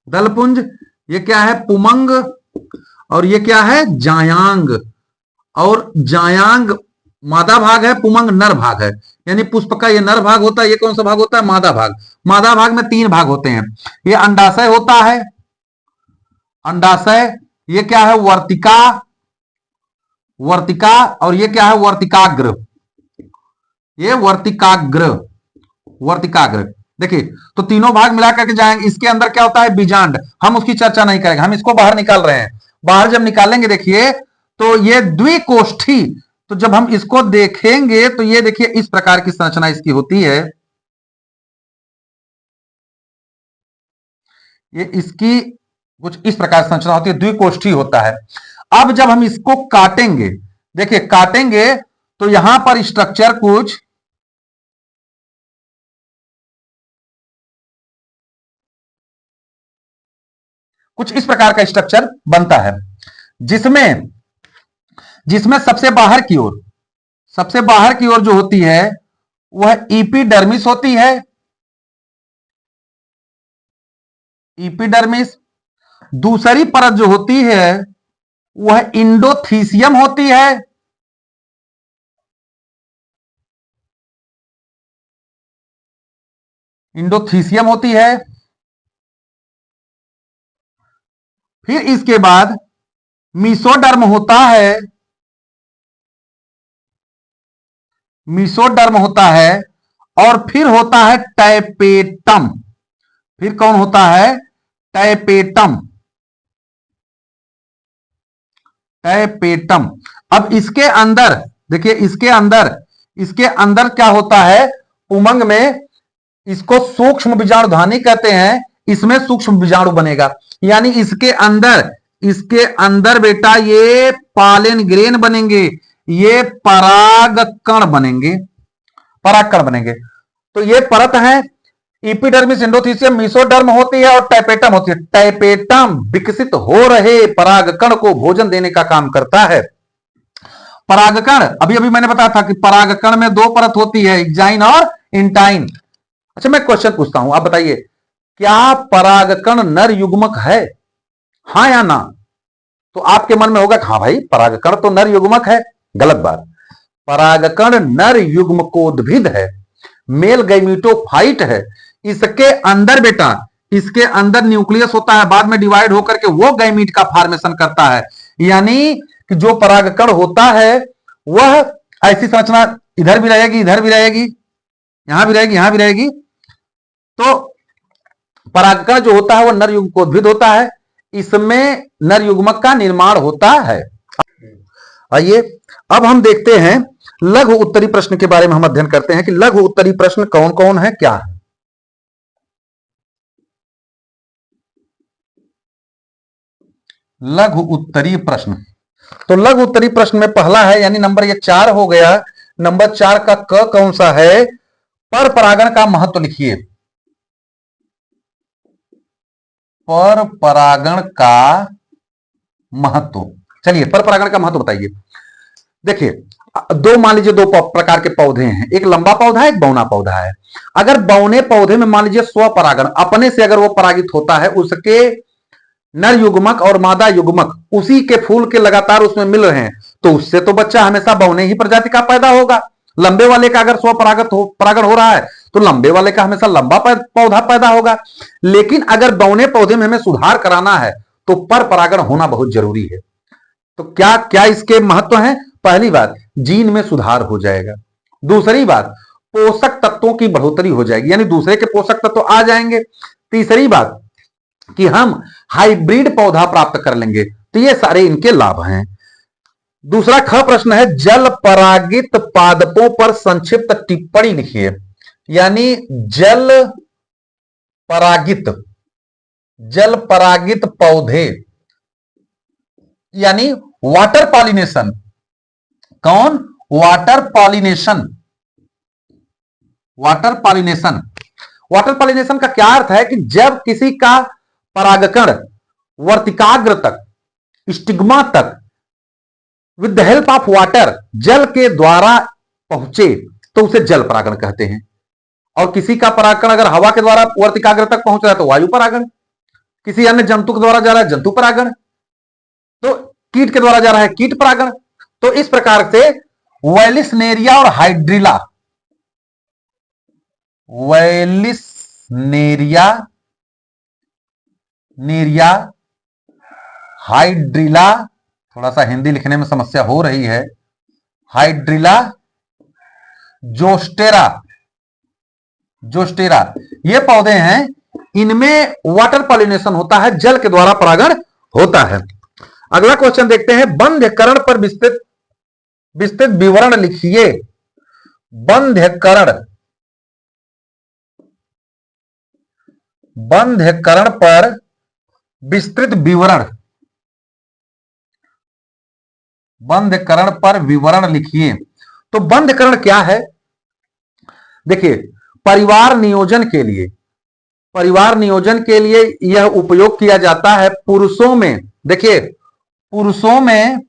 दलपुंज, ये क्या है? पुमंग, और ये क्या है? जायांग। और जायांग मादा भाग है, पुमंग नर भाग है। यानी पुष्प का ये नर भाग होता है, ये कौन सा भाग होता है? मादा भाग। मादा भाग में 3 भाग होते हैं। ये अंडाशय होता है, अंडाशय। ये क्या है? वर्तिका। और ये क्या है? वर्तिकाग्र। ये वर्तिकाग्र। देखिए, तो तीनों भाग मिलाकर के जाएंगे। इसके अंदर क्या होता है? बीजांड। हम उसकी चर्चा नहीं करेंगे, हम इसको बाहर निकाल रहे हैं। बाहर जब निकालेंगे, देखिए, तो ये द्विकोष्ठी, तो जब हम इसको देखेंगे तो ये देखिए इस प्रकार की संरचना इसकी होती है। ये इसकी कुछ इस प्रकार संरचना होती है, द्विकोष्ठी होता है। अब जब हम इसको काटेंगे, देखिए काटेंगे तो यहां पर स्ट्रक्चर कुछ इस प्रकार का स्ट्रक्चर बनता है, जिसमें जिसमें सबसे बाहर की ओर जो होती है वह इपीडर्मिस होती है, इपीडर्मिस। दूसरी परत जो होती है वह इंडोथीसियम होती है, इंडोथीसियम होती है। फिर इसके बाद मीसोडर्म होता है, मीसोडर्म होता है, और फिर होता है टैपेटम। फिर कौन होता है? Tapetum, tapetum. अब इसके अंदर देखिए, इसके अंदर क्या होता है? उमंग में इसको सूक्ष्म बीजाणुधानी कहते हैं, इसमें सूक्ष्म बीजाणु बनेगा। यानी इसके अंदर बेटा ये पालन ग्रेन बनेंगे, ये परागकण बनेंगे, परागकण बनेंगे। तो ये परत है, इपीडर्मिस, इंडोथीसियम, मीसोडर्म होती है और टैपेटम होती है। टैपेटम विकसित हो रहे परागकण को भोजन देने का काम करता है। परागकण, अभी अभी मैंने बताया था कि परागकण में दो परत होती है, एक्जाइन और इंटाइन। अच्छा, मैं क्वेश्चन पूछता हूं, आप बताइए, क्या परागकण नर युग्मक है? हां या ना? तो आपके मन में होगा हाँ भाई, परागकण तो नर युग्मक है। गलत बात। परागकण नर युग्मकोद्भिद है, मेल गैमीटोफाइट है। इसके अंदर बेटा, इसके अंदर न्यूक्लियस होता है, बाद में डिवाइड होकर के वो गैमीट का फॉर्मेशन करता है। यानी कि जो परागकण होता है वह ऐसी संरचना इधर भी रहेगी, इधर भी रहेगी, यहां भी रहेगी, यहां भी रहेगी। तो परागकण जो होता है वह नर युग्मकोद्भिद होता है, इसमें नर युग्मक का निर्माण होता है। आइए अब हम देखते हैं लघु उत्तरी प्रश्न के बारे में। हम अध्ययन करते हैं कि लघु उत्तरी प्रश्न कौन कौन है, क्या है। लघु उत्तरी प्रश्न, तो लघु उत्तरी प्रश्न में पहला है, यानी नंबर ये 4 हो गया। नंबर 4 का क कौन सा है? पर परागण का महत्व लिखिए। पर परागण का महत्व, चलिए पर परागण का महत्व बताइए। देखिए, मान लीजिए दो प्रकार के पौधे हैं, एक लंबा पौधा है, एक बौना पौधा है। अगर बौने पौधे में मान लीजिए स्वपरागण, अपने से अगर वो परागित होता है, उसके नर युग्मक और मादा युग्मक उसी के फूल के लगातार उसमें मिल रहे हैं, तो उससे तो बच्चा हमेशा बौने ही प्रजाति का पैदा होगा। लंबे वाले का अगर परागण हो रहा है तो लंबे वाले का हमेशा लंबा पौधा पैदा होगा। लेकिन अगर बौने पौधे में हमें सुधार कराना है तो पर परागण होना बहुत जरूरी है। तो क्या क्या इसके महत्व हैं? पहली बात, जीन में सुधार हो जाएगा। दूसरी बात, पोषक तत्वों की बढ़ोतरी हो जाएगी, यानी दूसरे के पोषक तत्व आ जाएंगे। तीसरी बात कि हम हाइब्रिड पौधा प्राप्त कर लेंगे। तो ये सारे इनके लाभ हैं। दूसरा ख प्रश्न है, जल परागित पादपों पर संक्षिप्त टिप्पणी लिखिए। यानी जल परागित पौधे, यानी वाटर पॉलिनेशन। कौन? Water pollination. Water pollination, water pollination का क्या अर्थ है कि जब किसी का परागकण वर्तिकाग्र तक, स्टिग्मा तक, with the help of water, जल के द्वारा पहुंचे तो उसे जल परागण कहते हैं। और किसी का परागकण अगर हवा के द्वारा वर्तिकाग्र तक पहुंच रहा है तो वायु परागण, किसी अन्य जंतु के द्वारा जा रहा है जंतु परागण, तो कीट के द्वारा जा रहा है कीट परागण। तो इस प्रकार से वेलिसनेरिया और हाइड्रिला, नेरिया, हाइड्रिला, थोड़ा सा हिंदी लिखने में समस्या हो रही है, हाइड्रिला, जोस्टेरा, ये पौधे हैं, इनमें वाटर पॉलिनेशन होता है, जल के द्वारा परागण होता है। अगला क्वेश्चन देखते हैं, बंध्यकरण पर विस्तृत विवरण लिखिए। बंध्यकरण पर विस्तृत विवरण, बंधकरण पर विवरण लिखिए। तो बंधकरण क्या है? देखिए, परिवार नियोजन के लिए, परिवार नियोजन के लिए यह उपयोग किया जाता है पुरुषों में। देखिए, पुरुषों में,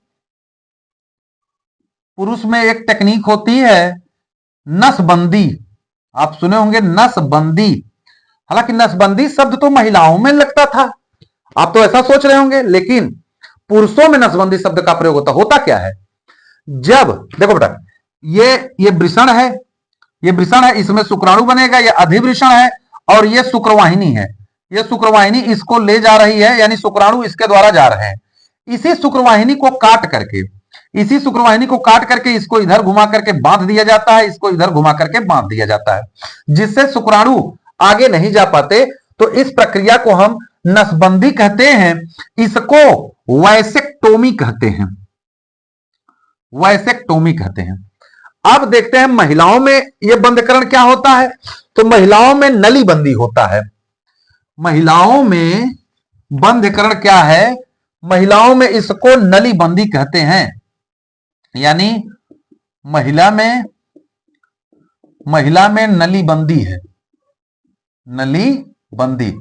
पुरुष में एक टेक्निक होती है नसबंदी। आप सुने होंगे नसबंदी। हालांकि नसबंदी शब्द तो महिलाओं में लगता था, आप तो ऐसा सोच रहे होंगे, लेकिन पुरुषों में नसबंदी शब्द का प्रयोग होता क्या है? जब देखो बेटा, ये वृषण है, ये वृषण है, इसमें शुक्राणु बनेगा, ये अधिवृषण है, और ये शुक्रवाहिनी है। ये शुक्रवाहिनी इसको ले जा रही है, यानी शुक्राणु इसके द्वारा जा रहे हैं। इसी शुक्रवाहिनी को काट करके, इसी शुक्रवाहिनी को काट करके इसको इधर घुमा करके बांध दिया जाता है, इसको इधर घुमा करके बांध दिया जाता है, जिससे शुक्राणु आगे नहीं जा पाते। तो इस प्रक्रिया को हम नसबंदी कहते हैं, इसको वैसेक्टोमी कहते हैं, वैसेक्टोमी कहते हैं। अब देखते हैं महिलाओं में यह बंधकरण क्या होता है। तो महिलाओं में नलीबंदी होता है। महिलाओं में बंधकरण क्या है? महिलाओं में इसको नलीबंदी कहते हैं, यानी महिला में नलीबंदी है, नलीबंदी,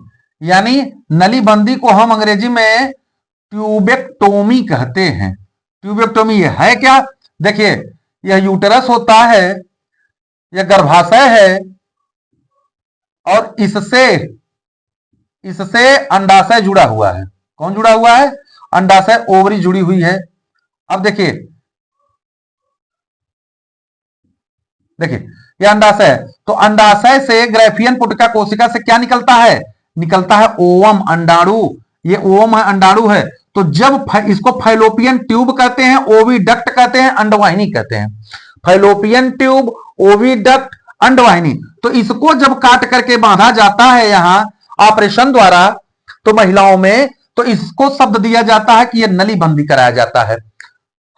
यानी नलीबंदी को हम अंग्रेजी में ट्यूबेक्टोमी कहते हैं। ट्यूबेक्टोमी ये है क्या? देखिए, यह यूटेरस होता है, यह गर्भाशय है, और इससे अंडाशय जुड़ा हुआ है। कौन जुड़ा हुआ है? अंडाशय, ओवरी जुड़ी हुई है। अब देखिए, यह अंडाशय है, तो अंडाशय से ग्रैफियन पुटका कोशिका से क्या निकलता है? निकलता है ओवम, अंडाणु। ये ओवम है, अंडाणु है। तो जब इसको फैलोपियन ट्यूब कहते हैं, ओविडक्ट कहते हैं, अंडवाहिनी कहते हैं। फैलोपियन ट्यूब, ओविडक्ट, अंडवाहिनी। तो इसको जब काट करके बांधा जाता है यहां ऑपरेशन द्वारा, तो महिलाओं में, तो इसको शब्द दिया जाता है कि यह नलीबंदी कराया जाता है।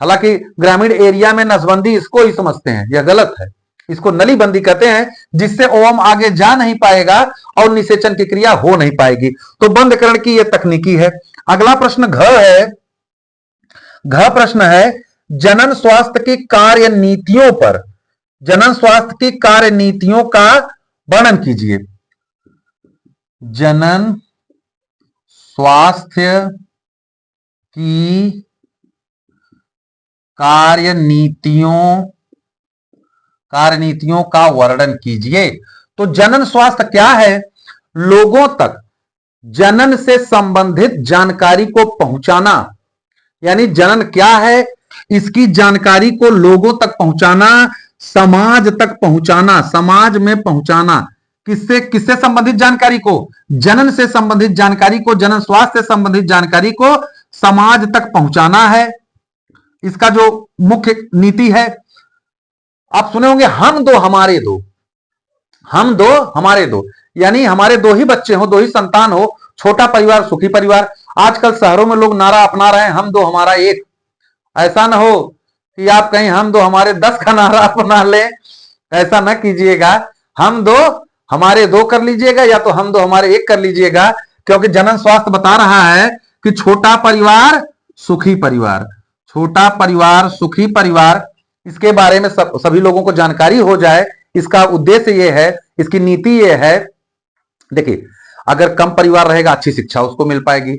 हालांकि ग्रामीण एरिया में नसबंदी इसको ही समझते हैं, यह गलत है। इसको नलीबंदी कहते हैं, जिससे ओवम आगे जा नहीं पाएगा और निषेचन की क्रिया हो नहीं पाएगी। तो बंधकरण की यह तकनीकी है। अगला प्रश्न घ है। घ प्रश्न है, जनन स्वास्थ्य की कार्य नीतियों पर, जनन स्वास्थ्य की कार्य नीतियों का वर्णन कीजिए। जनन स्वास्थ्य की कार्य नीतियों का वर्णन कीजिए। तो जनन स्वास्थ्य क्या है? लोगों तक जनन से संबंधित जानकारी को पहुंचाना, यानी जनन क्या है इसकी जानकारी को लोगों तक पहुंचाना, समाज तक पहुंचाना, समाज में पहुंचाना। किससे संबंधित जानकारी को? जनन से संबंधित जानकारी को, जनन स्वास्थ्य से संबंधित जानकारी को समाज तक पहुंचाना है इसका जो मुख्य नीति है। आप सुने होंगे हम दो हमारे दो, हम दो हमारे दो, यानी हमारे दो ही बच्चे हो, दो ही संतान हो, छोटा परिवार सुखी परिवार। आजकल शहरों में लोग नारा अपना रहे हैं हम दो हमारा एक। ऐसा ना हो कि आप कहीं हम दो हमारे 10 का नारा अपना ले, ऐसा ना कीजिएगा। हम दो हमारे दो कर लीजिएगा, या तो हम दो हमारे एक कर लीजिएगा, क्योंकि जनन स्वास्थ्य बता रहा है कि छोटा परिवार सुखी परिवार, छोटा परिवार सुखी परिवार, इसके बारे में सभी लोगों को जानकारी हो जाए। इसका उद्देश्य यह है, इसकी नीति यह है। देखिए, अगर कम परिवार रहेगा अच्छी शिक्षा उसको मिल पाएगी।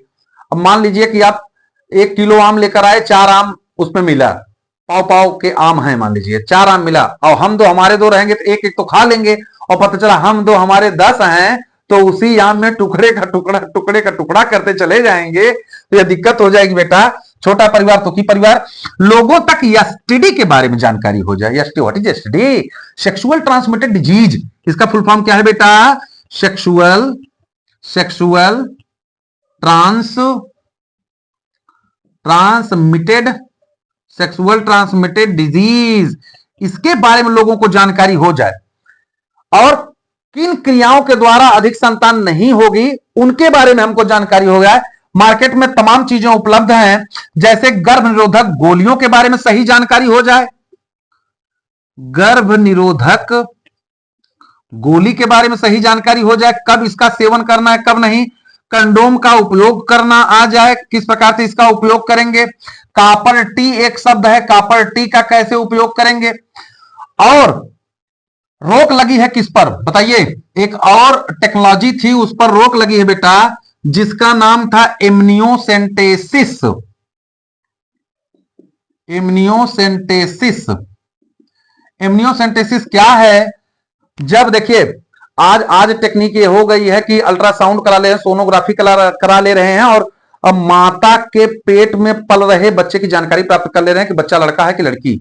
अब मान लीजिए कि आप 1 किलो आम लेकर आए, 4 आम उसमें मिला, पाव पाव के आम हैं, मान लीजिए 4 आम मिला, और हम दो हमारे दो रहेंगे तो एक एक तो खा लेंगे, और पता चला हम दो हमारे 10 हैं, तो उसी आम में टुकड़े का टुकड़ा करते चले जाएंगे, तो यह दिक्कत हो जाएगी बेटा। छोटा परिवार सुखी परिवार। लोगों तक एसटीडी के बारे में जानकारी हो जाए। What is STD? Sexual transmitted disease. इसका फुल फॉर्म क्या है बेटा? सेक्सुअल ट्रांसमिटेड डिजीज, इसके बारे में लोगों को जानकारी हो जाए, और किन क्रियाओं के द्वारा अधिक संतान नहीं होगी उनके बारे में हमको जानकारी हो जाए। मार्केट में तमाम चीजें उपलब्ध हैं, जैसे गर्भ निरोधक गोलियों के बारे में सही जानकारी हो जाए, गर्भ निरोधक गोली के बारे में सही जानकारी हो जाए, कब इसका सेवन करना है कब नहीं, कंडोम का उपयोग करना आ जाए, किस प्रकार से इसका उपयोग करेंगे। कापर टी एक शब्द है, कापर टी का कैसे उपयोग करेंगे। और रोक लगी है किस पर बताइए, एक और टेक्नोलॉजी थी उस पर रोक लगी है बेटा, जिसका नाम था एमनियोसेंटेसिस। एमनियोसेंटेसिस, एमनियोसेंटेसिस क्या है। जब देखिए आज टेक्निक ये हो गई है कि अल्ट्रासाउंड करा ले रहे हैं, सोनोग्राफी करा ले रहे हैं, और अब माता के पेट में पल रहे बच्चे की जानकारी प्राप्त कर ले रहे हैं कि बच्चा लड़का है कि लड़की,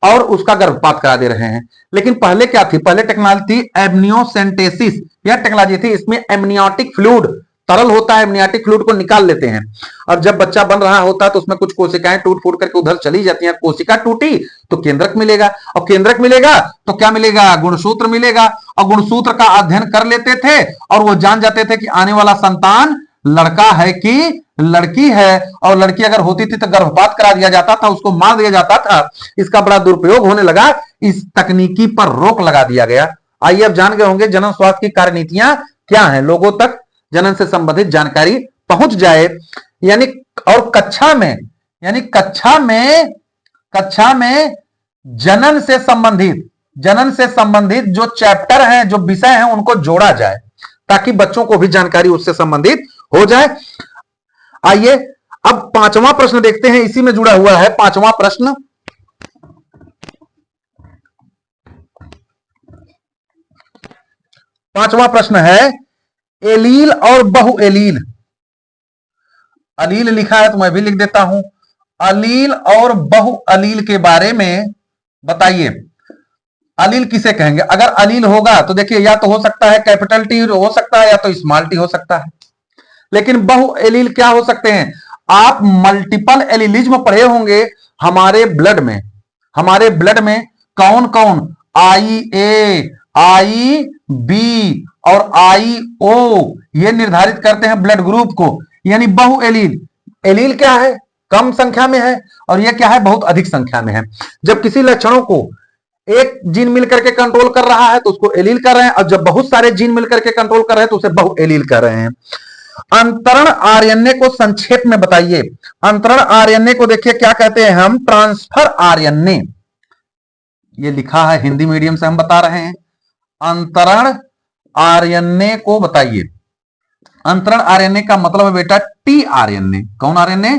और उसका गर्भपात करा दे रहे हैं। लेकिन पहले क्या थी, पहले टेक्नोलॉजी थी एमनियोसेंटेसिस। यह टेक्नोलॉजी थी, इसमें एमनियोटिक फ्लूइड तरल होता है, एमनियोटिक फ्लूइड को निकाल लेते हैं, और जब बच्चा बन रहा होता है तो उसमें कुछ कोशिकाएं टूट फूट करके उधर चली जाती हैं। कोशिका टूटी तो केंद्रक मिलेगा, और केंद्रक मिलेगा तो क्या मिलेगा, गुणसूत्र मिलेगा, और गुणसूत्र का अध्ययन कर लेते थे और वो जान जाते थे कि आने वाला संतान लड़का है कि लड़की है। और लड़की अगर होती थी तो गर्भपात करा दिया जाता था, उसको मार दिया जाता था। इसका बड़ा दुरुपयोग होने लगा, इस तकनीकी पर रोक लगा दिया गया। आइए अब जान गए होंगे जनन स्वास्थ्य की कार्य नीतियां क्या हैं, लोगों तक जनन से संबंधित जानकारी पहुंच जाए। यानी और कक्षा में जनन से संबंधित जो चैप्टर हैं, जो विषय हैं, उनको जोड़ा जाए ताकि बच्चों को भी जानकारी उससे संबंधित हो जाए। आइए अब पांचवा प्रश्न देखते हैं, इसी में जुड़ा हुआ है पांचवा प्रश्न। पांचवा प्रश्न है एलील और बहु एलील। अलील लिखा है तो मैं भी लिख देता हूं, अलील और बहु अलील के बारे में बताइए। अलील किसे कहेंगे, अगर अलील होगा तो देखिए या तो हो सकता है कैपिटल टी हो सकता है या तो स्मॉल टी हो सकता है। लेकिन बहु एलील क्या हो सकते हैं, आप मल्टीपल एलिलिज्म पढ़े होंगे हमारे ब्लड में कौन कौन आई ए, आई बी और आई ओ ये निर्धारित करते हैं ब्लड ग्रुप को। यानी बहु एलील, एलील क्या है, कम संख्या में है, और यह क्या है, बहुत अधिक संख्या में है। जब किसी लक्षणों को एक जीन मिलकर के कंट्रोल कर रहा है तो उसको एलील कर रहे हैं, और जब बहुत सारे जीन मिलकर के कंट्रोल कर रहे हैं तो उसे बहु एलील कर रहे हैं। अंतरण आरएनए को संक्षेप में बताइए। अंतरण आरएनए को देखिए क्या कहते हैं हम, ट्रांसफर आरएनए। ये लिखा है हिंदी मीडियम से हम बता रहे हैं। अंतरण आरएनए को बताइए। अंतरण आरएनए का मतलब है बेटा टी आरएनए। कौन आरएनए,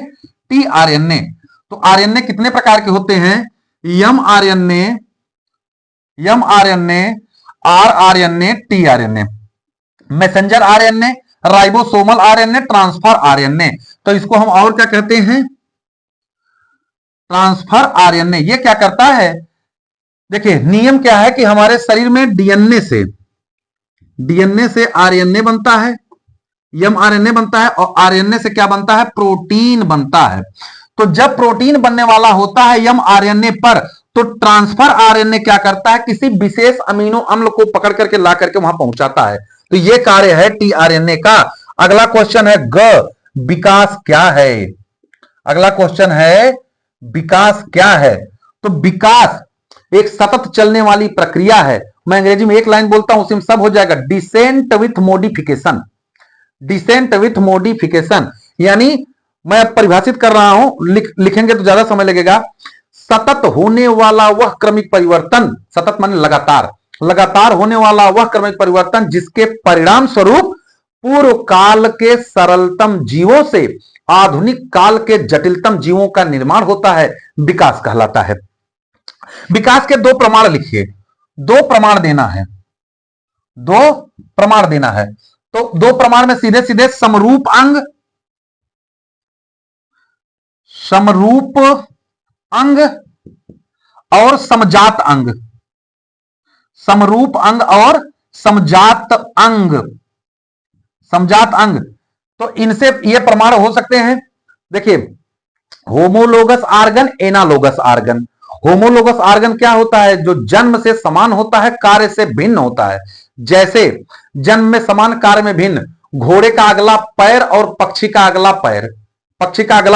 टी आरएनए। तो आरएनए कितने प्रकार के होते हैं, M RNA, R RNA, T RNA, messenger RNA, ribosomal RNA, transfer RNA. तो इसको हम और क्या कहते हैं, ट्रांसफर आरएनए। ये क्या करता है, देखिए नियम क्या है कि हमारे शरीर में डीएनए से आरएनए बनता है, एमआरएनए बनता है, और आरएनए से क्या बनता है, प्रोटीन बनता है। तो जब प्रोटीन बनने वाला होता है एमआरएनए पर, तो ट्रांसफर आरएनए क्या करता है, किसी विशेष अमीनो अम्ल को पकड़ करके ला करके वहां पहुंचाता है। तो ये कार्य है टीआरएनए का। अगला क्वेश्चन है ग, विकास क्या है। अगला क्वेश्चन है विकास क्या है। तो विकास एक सतत चलने वाली प्रक्रिया है। मैं अंग्रेजी में एक लाइन बोलता हूं, उसी में सब हो जाएगा, descent with modification. Descent with modification यानी मैं परिभाषित कर रहा हूं, लिखेंगे तो ज्यादा समय लगेगा। सतत होने वाला वह क्रमिक परिवर्तन, सतत माने लगातार होने वाला वह क्रमिक परिवर्तन जिसके परिणाम स्वरूप पूर्व काल के सरलतम जीवों से आधुनिक काल के जटिलतम जीवों का निर्माण होता है, विकास कहलाता है। विकास के दो प्रमाण लिखिए, दो प्रमाण देना है। तो दो प्रमाण में सीधे सीधे समरूप अंग और समजात अंग, समरूप अंग और समजात अंग। तो इनसे ये प्रमाण हो सकते हैं। देखिए homologous organ, analogous organ. Homologous organ क्या होता है, जो जन्म से समान होता है, कार्य से भिन्न होता है। जैसे जन्म में समान, कार्य में भिन्न। घोड़े का अगला पैर और पक्षी का अगला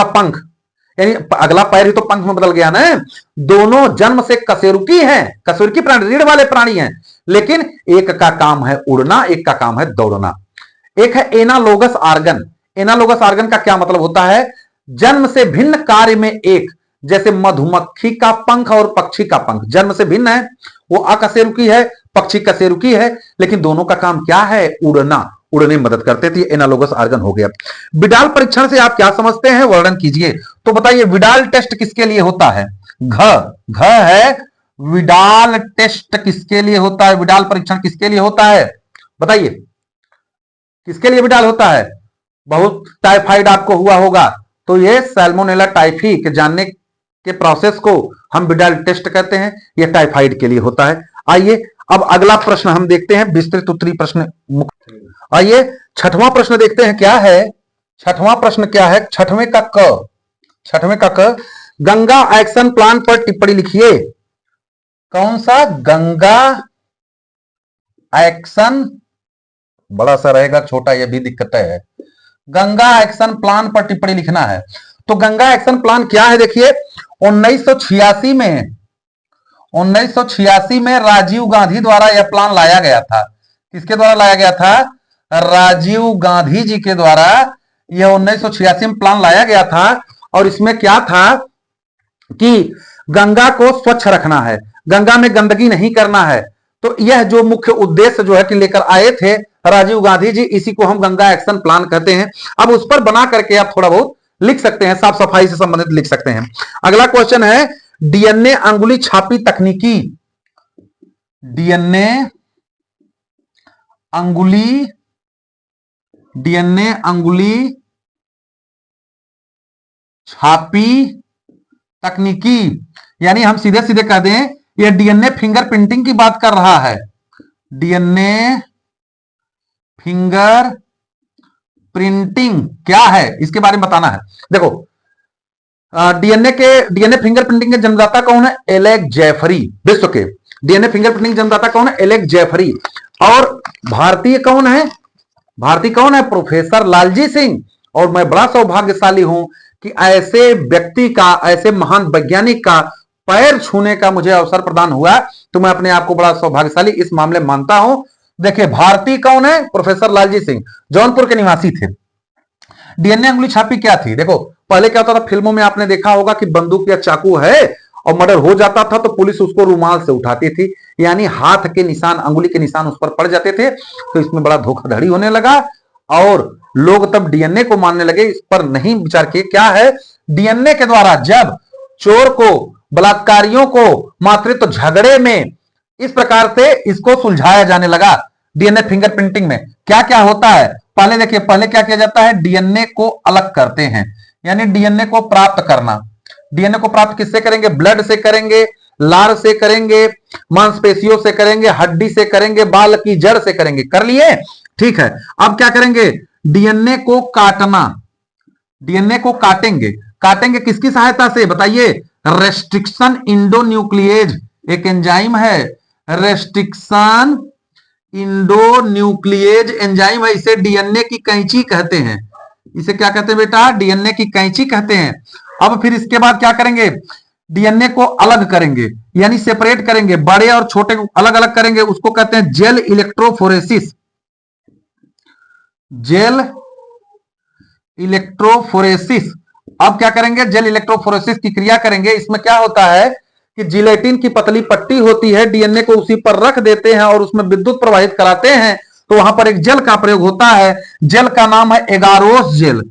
पंख, यानी अगला पैर ही तो पंख में बदल गया ना। दोनों जन्म से कशेरुकी हैं, कशेरुकी प्राणी, रीढ़ वाले प्राणी हैं, लेकिन एक का काम है उड़ना, एक का काम है दौड़ना। एक है एनालोगस आर्गन। एनालोगस आर्गन का क्या मतलब होता है? जन्म से भिन्न कार्य में एक, जैसे मधुमक्खी का पंख और पक्षी का पंख जन्म से भिन्न है। वो अकशेरुकी है, पक्षी कशेरुकी है, लेकिन दोनों का काम क्या है? उड़ना, उड़ने में मदद करते थे। एनालोगस आर्गन हो गया। विडाल परीक्षण से आप क्या समझते हैं? वर्णन कीजिए। तो बताइए विडाल टेस्ट किसके लिए होता है? घ है, विडाल टेस्ट किसके लिए होता है? विडाल परीक्षण किसके लिए होता है? बताइए किसके लिए विडाल होता है? बहुत टाइफाइड आपको हुआ होगा, तो ये सैल्मोनेला टाइफी के जानने के प्रोसेस को हम विडाल टेस्ट कहते हैं। यह टाइफाइड के लिए होता है। आइए अब अगला प्रश्न हम देखते हैं, विस्तृत उत्तरीय प्रश्न। आइए छठवां प्रश्न देखते हैं क्या है। छठवां प्रश्न क्या है? छठवें का क, गंगा एक्शन प्लान पर टिप्पणी लिखिए। कौन सा? गंगा एक्शन, बड़ा सा रहेगा, छोटा यह भी दिक्कत है। गंगा एक्शन प्लान पर टिप्पणी लिखना है। तो गंगा एक्शन प्लान क्या है? देखिए 1986 में राजीव गांधी द्वारा यह प्लान लाया गया था। किसके द्वारा लाया गया था? राजीव गांधी जी के द्वारा यह 1986 में प्लान लाया गया था। और इसमें क्या था कि गंगा को स्वच्छ रखना है, गंगा में गंदगी नहीं करना है। तो यह जो मुख्य उद्देश्य जो है कि लेकर आए थे राजीव गांधी जी, इसी को हम गंगा एक्शन प्लान कहते हैं। अब उस पर बना करके आप थोड़ा बहुत लिख सकते हैं, साफ सफाई से संबंधित लिख सकते हैं। अगला क्वेश्चन है डीएनए अंगुली छापी तकनीकी। डीएनए अंगुली छापी तकनीकी, यानी हम सीधे सीधे कह दें यह डीएनए फिंगरप्रिंटिंग की बात कर रहा है। डीएनए फिंगर प्रिंटिंग क्या है इसके बारे में बताना है। देखो डीएनए फिंगरप्रिंटिंग के जन्मदाता कौन है? Alex Jeffrey. विश्व के डीएनए फिंगरप्रिंटिंग जन्मदाता कौन है? Alex Jeffrey. और भारतीय कौन है? प्रोफेसर लालजी सिंह। और मैं बड़ा सौभाग्यशाली हूं कि ऐसे व्यक्ति का, ऐसे महान वैज्ञानिक का पैर छूने का मुझे अवसर प्रदान हुआ, तो मैं अपने आप को बड़ा सौभाग्यशाली इस मामले में मानता हूं। देखिए भारतीय कौन है? प्रोफेसर लालजी सिंह, जौनपुर के निवासी थे। डीएनए अंगुली छापी क्या थी? देखो पहले क्या होता था, फिल्मों में आपने देखा होगा कि बंदूक या चाकू है और मर्डर हो जाता था तो पुलिस उसको रुमाल से उठाती थी, यानी हाथ के निशान, अंगुली के निशान उस पर पड़ जाते थे। तो इसमें बड़ा धोखाधड़ी होने लगा और लोग तब डीएनए को मानने लगे, इस पर नहीं विचार किए। क्या है? डीएनए के द्वारा जब चोर को, बलात्कारियों को मातृत्व झगड़े में इस प्रकार से इसको सुलझाया जाने लगा। डीएनए फिंगरप्रिंटिंग में क्या क्या होता है? पहले देखिए, पहले क्या किया जाता है? डीएनए को अलग करते हैं, यानी डीएनए को प्राप्त करना। डीएनए को प्राप्त किससे करेंगे? ब्लड से करेंगे, लार से करेंगे, मांसपेशियों से करेंगे, हड्डी से करेंगे, बाल की जड़ से करेंगे। कर लिए? ठीक है। अब क्या करेंगे? डीएनए को काटना। डीएनए को काटेंगे किसकी सहायता से? बताइए। रेस्ट्रिक्शन इंडोन्यूक्लिएज एक एंजाइम है, रेस्ट्रिक्शन इंडोन्यूक्लिएज एंजाइम है। इसे डीएनए की कैंची कहते हैं। इसे क्या कहते हैं बेटा? डीएनए की कैंची कहते हैं। अब फिर इसके बाद क्या करेंगे? डीएनए को अलग करेंगे, यानी सेपरेट करेंगे, बड़े और छोटे को अलग अलग करेंगे। उसको कहते हैं जेल इलेक्ट्रोफोरेसिस। Gel electrophoresis. अब क्या करेंगे? जेल इलेक्ट्रोफोरेसिस की क्रिया करेंगे। इसमें क्या होता है कि जिलेटिन की पतली पट्टी होती है, डीएनए को उसी पर रख देते हैं और उसमें विद्युत प्रवाहित कराते हैं, तो वहां पर एक जेल का प्रयोग होता है। जेल का नाम है एगारोस जेल।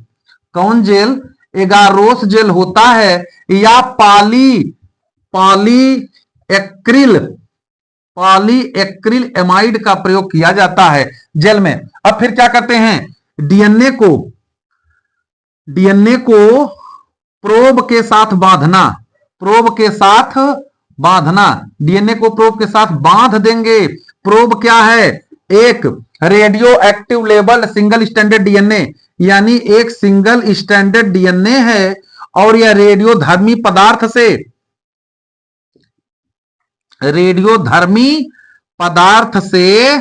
कौन जेल? एगारोस जेल होता है, या पॉलीएक्रिल एमाइड का प्रयोग किया जाता है जेल में। अब फिर क्या करते हैं? डीएनए को प्रोब के साथ बांधना। डीएनए को प्रोब के साथ बांध देंगे। प्रोब क्या है? एक radio active label single standard DNA, यानी एक सिंगल स्टैंडर्ड डीएनए है और यह रेडियोधर्मी पदार्थ से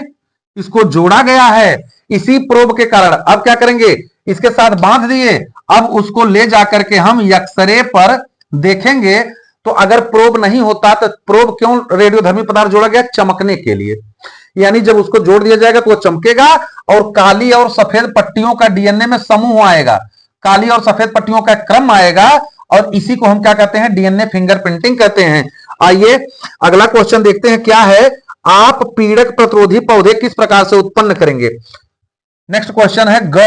इसको जोड़ा गया है इसी प्रोब के कारण। अब क्या करेंगे? इसके साथ बांध दिए, अब उसको ले जाकर के हम एक्सरे पर देखेंगे। तो अगर प्रोब नहीं होता तो प्रोब क्यों रेडियोधर्मी पदार्थ जोड़ा गया? चमकने के लिए। यानी जब उसको जोड़ दिया जाएगा तो वो चमकेगा और काली और सफेद पट्टियों का डीएनए में समूह आएगा, काली और सफेद पट्टियों का क्रम आएगा और इसी को हम क्या कहते हैं, डीएनए फिंगरप्रिंटिंग कहते हैं। आइए अगला क्वेश्चन देखते हैं क्या है, आप पीड़क प्रतिरोधी पौधे किस प्रकार से उत्पन्न करेंगे। नेक्स्ट क्वेश्चन है ग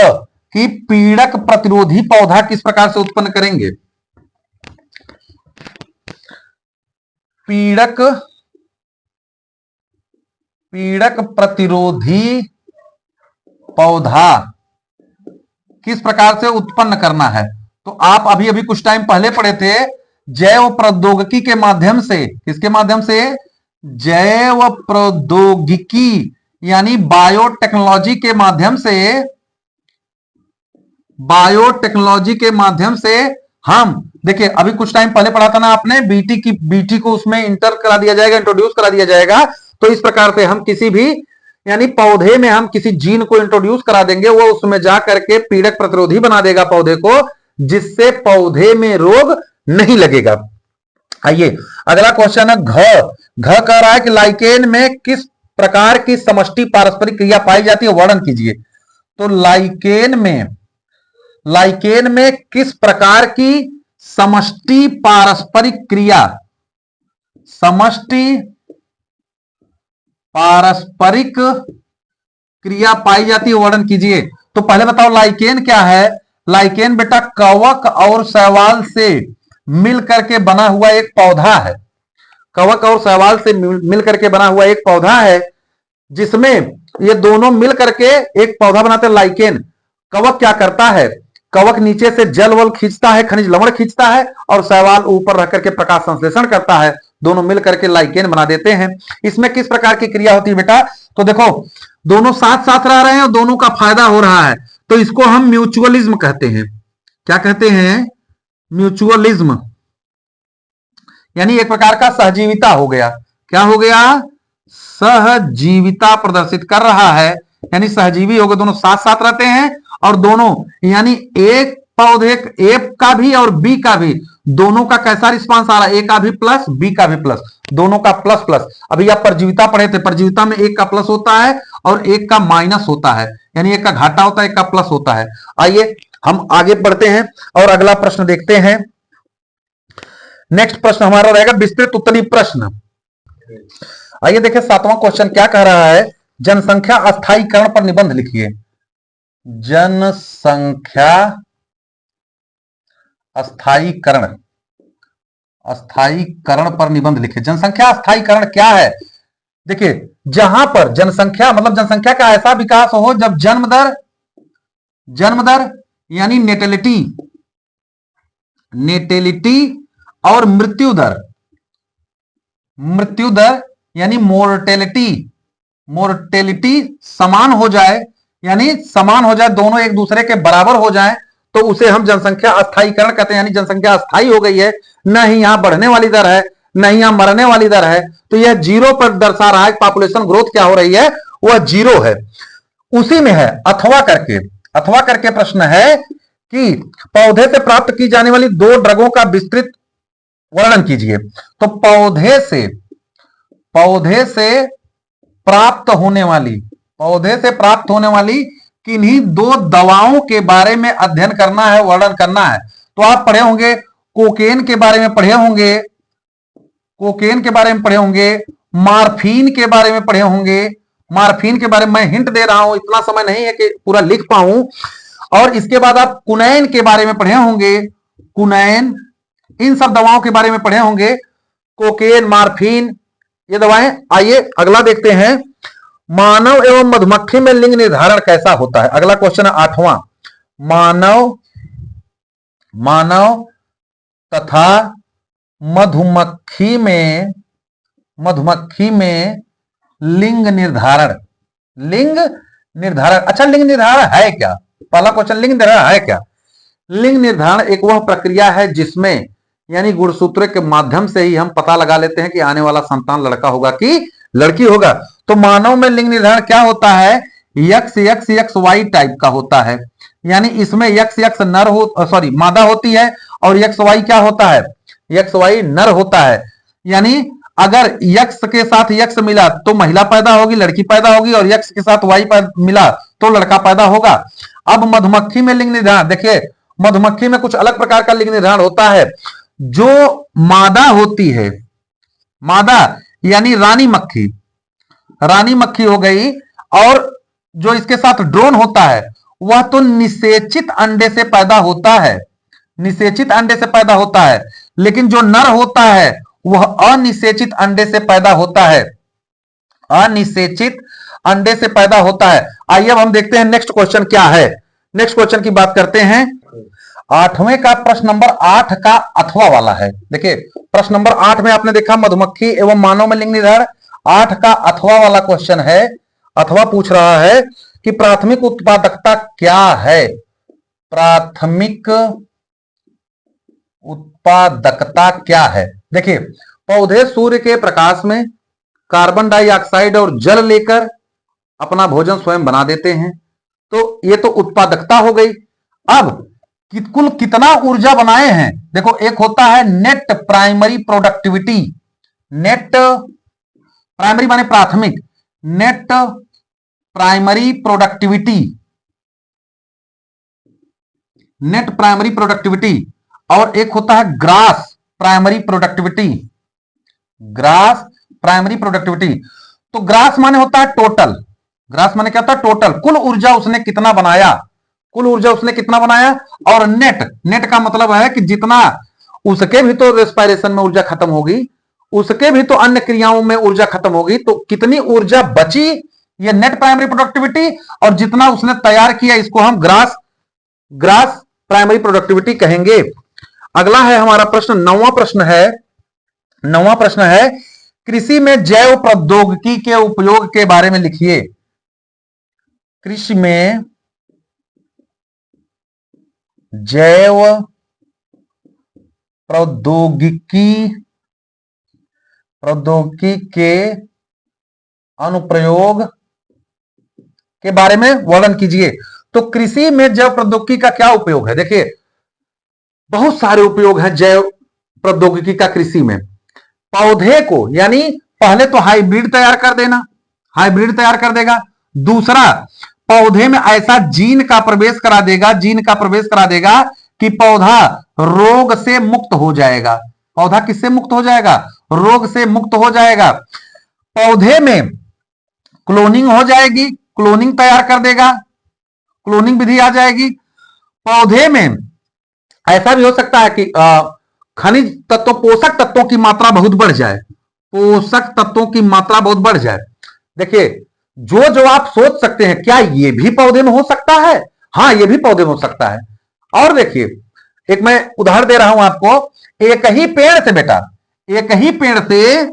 कि पीड़क प्रतिरोधी पौधा किस प्रकार से उत्पन्न करेंगे। पीड़क प्रतिरोधी पौधा किस प्रकार से उत्पन्न करना है, तो आप अभी अभी कुछ टाइम पहले पढ़े थे, जैव प्रौद्योगिकी के माध्यम से, किसके माध्यम से, जैव प्रौद्योगिकी यानी बायोटेक्नोलॉजी के माध्यम से, बायोटेक्नोलॉजी के माध्यम से हम देखिए अभी कुछ टाइम पहले पढ़ा था ना आपने, बीटी को उसमें इंटर करा दिया जाएगा, इंट्रोड्यूस करा दिया जाएगा। तो इस प्रकार से हम किसी भी यानी पौधे में हम किसी जीन को इंट्रोड्यूस करा देंगे, वो उसमें जा करके पीड़क प्रतिरोधी बना देगा पौधे को, जिससे पौधे में रोग नहीं लगेगा। आइए अगला क्वेश्चन है घ कह रहा है कि लाइकेन में किस प्रकार की समष्टि पारस्परिक क्रिया पाई जाती है, वर्णन कीजिए। तो लाइकेन में किस प्रकार की समष्टि पारस्परिक क्रिया, समष्टि पारस्परिक क्रिया पाई जाती है, वर्णन कीजिए। तो पहले बताओ लाइकेन क्या है। लाइकेन बेटा कवक और शैवाल से मिलकर के बना हुआ एक पौधा है, कवक और शैवाल से मिलकर के बना हुआ एक पौधा है, जिसमें ये दोनों मिलकर के एक पौधा बनाते हैं लाइकेन। कवक क्या करता है, कवक नीचे से जल वल खींचता है, खनिज लवण खींचता है, और शैवाल ऊपर रह करके प्रकाश संश्लेषण करता है, दोनों मिलकर के लाइकेन बना देते हैं। इसमें किस प्रकार की क्रिया होती है बेटा, तो देखो दोनों साथ साथ रह रहे हैं और दोनों का फायदा हो रहा है, तो इसको हम म्यूचुअलिज्म कहते हैं। क्या कहते हैं, म्यूचुअलिज्म, यानी एक प्रकार का सहजीविता हो गया। क्या हो गया, सहजीविता प्रदर्शित कर रहा है, यानी सहजीवी हो गए, दोनों साथ साथ रहते हैं और दोनों यानी एक पौधे ए का भी और बी का भी, दोनों का कैसा रिस्पांस आ रहा है, ए का भी प्लस बी का भी प्लस, दोनों का प्लस प्लस। अभी आप परजीविता पढ़े थे, परजीविता में एक का प्लस होता है और एक का माइनस होता है, यानी एक का घाटा होता है, एक का प्लस होता है। आइए हम आगे बढ़ते हैं और अगला प्रश्न देखते हैं। नेक्स्ट प्रश्न हमारा रहेगा विस्तृत उत्तरी प्रश्न। आइए देखिए 7वां क्वेश्चन क्या कह रहा है, जनसंख्या अस्थायीकरण पर निबंध लिखिए। जनसंख्या अस्थायीकरण पर निबंध लिखिए। जनसंख्या अस्थायीकरण क्या है, देखिए जहां पर जनसंख्या मतलब जनसंख्या का ऐसा विकास हो जब जन्म दर यानी नेटेलिटी और मृत्यु दर यानी मोर्टेलिटी समान हो जाए, यानी समान हो जाए, दोनों एक दूसरे के बराबर हो जाए, तो उसे हम जनसंख्या अस्थायीकरण कहते हैं। यानी जनसंख्या अस्थायी हो गई है, न ही यहां बढ़ने वाली दर है, न ही यहां मरने वाली दर है, तो यह जीरो पर दर्शा रहा है। पॉपुलेशन ग्रोथ क्या हो रही है, वह जीरो है। उसी में है अथवा करके प्रश्न है कि पौधे से प्राप्त की जाने वाली 2 ड्रगों का विस्तृत वर्णन कीजिए। तो पौधे से प्राप्त होने वाली किन्हीं 2 दवाओं के बारे में अध्ययन करना है, वर्णन करना है। तो आप पढ़े होंगे कोकेन के बारे में पढ़े होंगे, मार्फिन के बारे में पढ़े होंगे। मार्फिन के बारे में मैं हिंट दे रहा हूं, इतना समय नहीं है कि पूरा लिख पाऊं। और इसके बाद आप कुनैन के बारे में पढ़े होंगे, कुनैन, इन सब दवाओं के बारे में पढ़े होंगे, कोकेन, मार्फिन, ये दवाएं। आइए अगला देखते हैं, मानव एवं मधुमक्खी में लिंग निर्धारण कैसा होता है। अगला क्वेश्चन है 8वां, मानव तथा मधुमक्खी में लिंग निर्धारण। अच्छा लिंग निर्धारण है क्या, पहला क्वेश्चन, लिंग निर्धारण है क्या। लिंग निर्धारण एक वह प्रक्रिया है जिसमें यानी गुणसूत्र के माध्यम से ही हम पता लगा लेते हैं कि आने वाला संतान लड़का होगा कि लड़की होगा। तो मानव में लिंग निर्धारण क्या होता है, XY टाइप का होता है, यानी इसमें XX मादा होती है और XY क्या होता है, XY नर होता है। यानी अगर यक्ष के साथ यक्ष मिला तो महिला पैदा होगी, लड़की पैदा होगी, और यक्ष के साथ वाई मिला तो लड़का पैदा होगा। अब मधुमक्खी में लिंग निर्धारण देखिए, मधुमक्खी में कुछ अलग प्रकार का लिंग निर्धारण होता है। जो मादा होती है, मादा यानी रानी मक्खी, रानी मक्खी हो गई, और जो इसके साथ ड्रोन होता है वह तो निषेचित अंडे से पैदा होता है, निषेचित अंडे से पैदा होता है। लेकिन जो नर होता है वह अनिषेचित अंडे से पैदा होता है, अनिषेचित अंडे से पैदा होता है। आइए अब हम देखते हैं नेक्स्ट क्वेश्चन क्या है। नेक्स्ट क्वेश्चन की बात करते हैं। 8वें का प्रश्न नंबर 8 का अथवा वाला है। देखिए प्रश्न नंबर 8 में आपने देखा मधुमक्खी एवं मानव में लिंग निर्धारण। 8 का अथवा वाला क्वेश्चन है। अथवा पूछ रहा है कि प्राथमिक उत्पादकता क्या है, प्राथमिक उत्पादकता क्या है। देखिए पौधे सूर्य के प्रकाश में कार्बन डाइऑक्साइड और जल लेकर अपना भोजन स्वयं बना देते हैं, तो ये तो उत्पादकता हो गई। अब कुल कितना ऊर्जा बनाए हैं, देखो एक होता है net primary productivity, net primary माने प्राथमिक, net primary productivity, net primary productivity, और एक होता है grass primary productivity, grass primary productivity. तो ग्रास माने होता है टोटल, ग्रास माने क्या होता है टोटल, कुल ऊर्जा उसने कितना बनाया, कुल ऊर्जा उसने कितना बनाया। और नेट, नेट का मतलब है कि जितना उसके भी तो रेस्पिरेशन में ऊर्जा खत्म होगी, उसके भी तो अन्य क्रियाओं में ऊर्जा खत्म होगी, तो कितनी ऊर्जा बची, ये नेट प्राइमरी प्रोडक्टिविटी। और जितना उसने तैयार किया इसको हम ग्रास, ग्रास प्राइमरी प्रोडक्टिविटी कहेंगे। अगला है हमारा प्रश्न, 9वां प्रश्न है। 9वां प्रश्न है कृषि में जैव प्रौद्योगिकी के उपयोग के बारे में लिखिए। कृषि में जैव प्रौद्योगिकी के अनुप्रयोग के बारे में वर्णन कीजिए। तो कृषि में जैव प्रौद्योगिकी का क्या उपयोग है। देखिए बहुत सारे उपयोग हैं जैव प्रौद्योगिकी का कृषि में। पौधे को यानी पहले तो हाइब्रिड तैयार कर देना, हाइब्रिड तैयार कर देगा। दूसरा पौधे में ऐसा जीन का प्रवेश करा देगा, जीन का प्रवेश करा देगा कि पौधा रोग से मुक्त हो जाएगा। पौधा किससे मुक्त हो जाएगा, रोग से मुक्त हो जाएगा। पौधे में क्लोनिंग हो जाएगी, क्लोनिंग तैयार कर देगा, क्लोनिंग विधि आ जाएगी। पौधे में ऐसा भी हो सकता है कि खनिज तत्वों, पोषक तत्वों की मात्रा बहुत बढ़ जाए, पोषक तत्वों की मात्रा बहुत बढ़ जाए। देखिए जो जो आप सोच सकते हैं, क्या ये भी पौधे में हो सकता है, हाँ ये भी पौधे में हो सकता है। और देखिए एक मैं उदाहरण दे रहा हूं आपको, एक ही पेड़ से बेटा, एक ही पेड़ से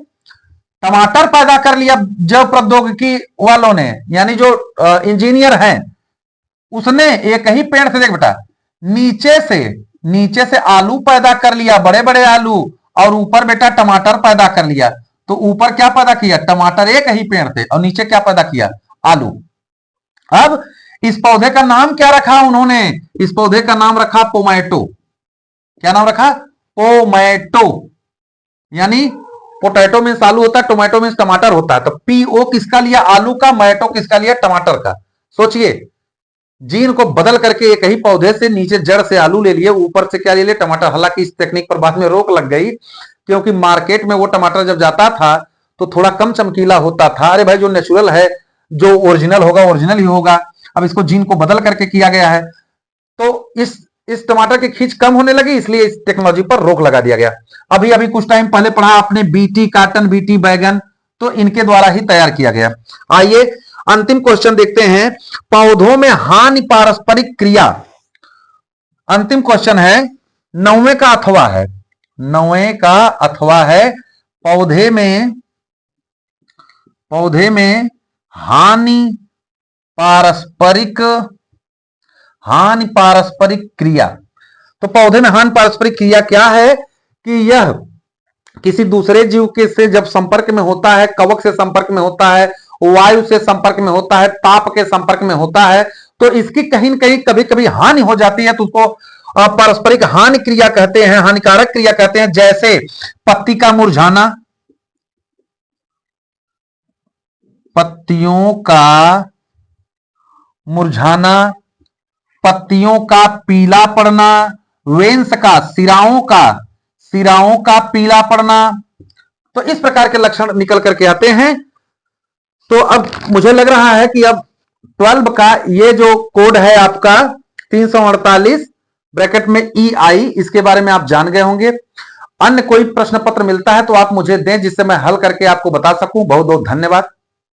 टमाटर पैदा कर लिया जैव प्रौद्योगिकी वालों ने, यानी जो इंजीनियर हैं उसने एक ही पेड़ से, देख बेटा नीचे से आलू पैदा कर लिया, बड़े बड़े आलू, और ऊपर बेटा टमाटर पैदा कर लिया। तो ऊपर क्या पैदा किया, टमाटर एक ही पेड़ से, और नीचे क्या पैदा किया, आलू। अब इस पौधे का नाम क्या रखा उन्होंने, इस पौधे का नाम रखा पोमैटो। क्या नाम रखा, पोमैटो, यानी पोटैटो मीन्स आलू होता है, टोमेटो मीन्स टमाटर होता है। तो पीओ किसका लिया, आलू का, मैटो किसका लिया, टमाटर का। सोचिए जीन को बदल करके एक ही पौधे से नीचे जड़ से आलू ले लिए, ऊपर से क्या ले लिए, टमाटर। हालांकि इस टेक्निक पर बाद में रोक लग गई, क्योंकि मार्केट में वो टमाटर जब जाता था तो थोड़ा कम चमकीला होता था। अरे भाई जो नेचुरल है, जो ओरिजिनल होगा ओरिजिनल ही होगा। अब इसको जीन को बदल करके किया गया है, तो इस टमाटर की खींच कम होने लगी, इसलिए इस टेक्नोलॉजी पर रोक लगा दिया गया। अभी अभी कुछ टाइम पहले पढ़ा आपने बीटी काटन, बीटी बैगन, तो इनके द्वारा ही तैयार किया गया। आइए अंतिम क्वेश्चन देखते हैं, पौधों में हानि पारस्परिक क्रिया। अंतिम क्वेश्चन है, 9वें का अथवा है, 9वें का अथवा है पौधे में हानि पारस्परिक क्रिया। तो पौधे में हानि पारस्परिक क्रिया क्या है कि यह किसी दूसरे जीव के से जब संपर्क में होता है, कवक से संपर्क में होता है, वायु से संपर्क में होता है, ताप के संपर्क में होता है, तो इसकी कहीं न कहीं कभी कभी हानि हो जाती है, तो उसको पारस्परिक हानि क्रिया कहते हैं, हानिकारक क्रिया कहते हैं। जैसे पत्ती का मुरझाना, पत्तियों का मुरझाना, पत्तियों का पीला पड़ना, वेन्स का सिराओं का पीला पड़ना। तो इस प्रकार के लक्षण निकल करके आते हैं। तो अब मुझे लग रहा है कि अब 12 का ये जो कोड है आपका 348 ब्रैकेट में EI, इसके बारे में आप जान गए होंगे। अन्य कोई प्रश्न पत्र मिलता है तो आप मुझे दें, जिससे मैं हल करके आपको बता सकूं। बहुत बहुत धन्यवाद।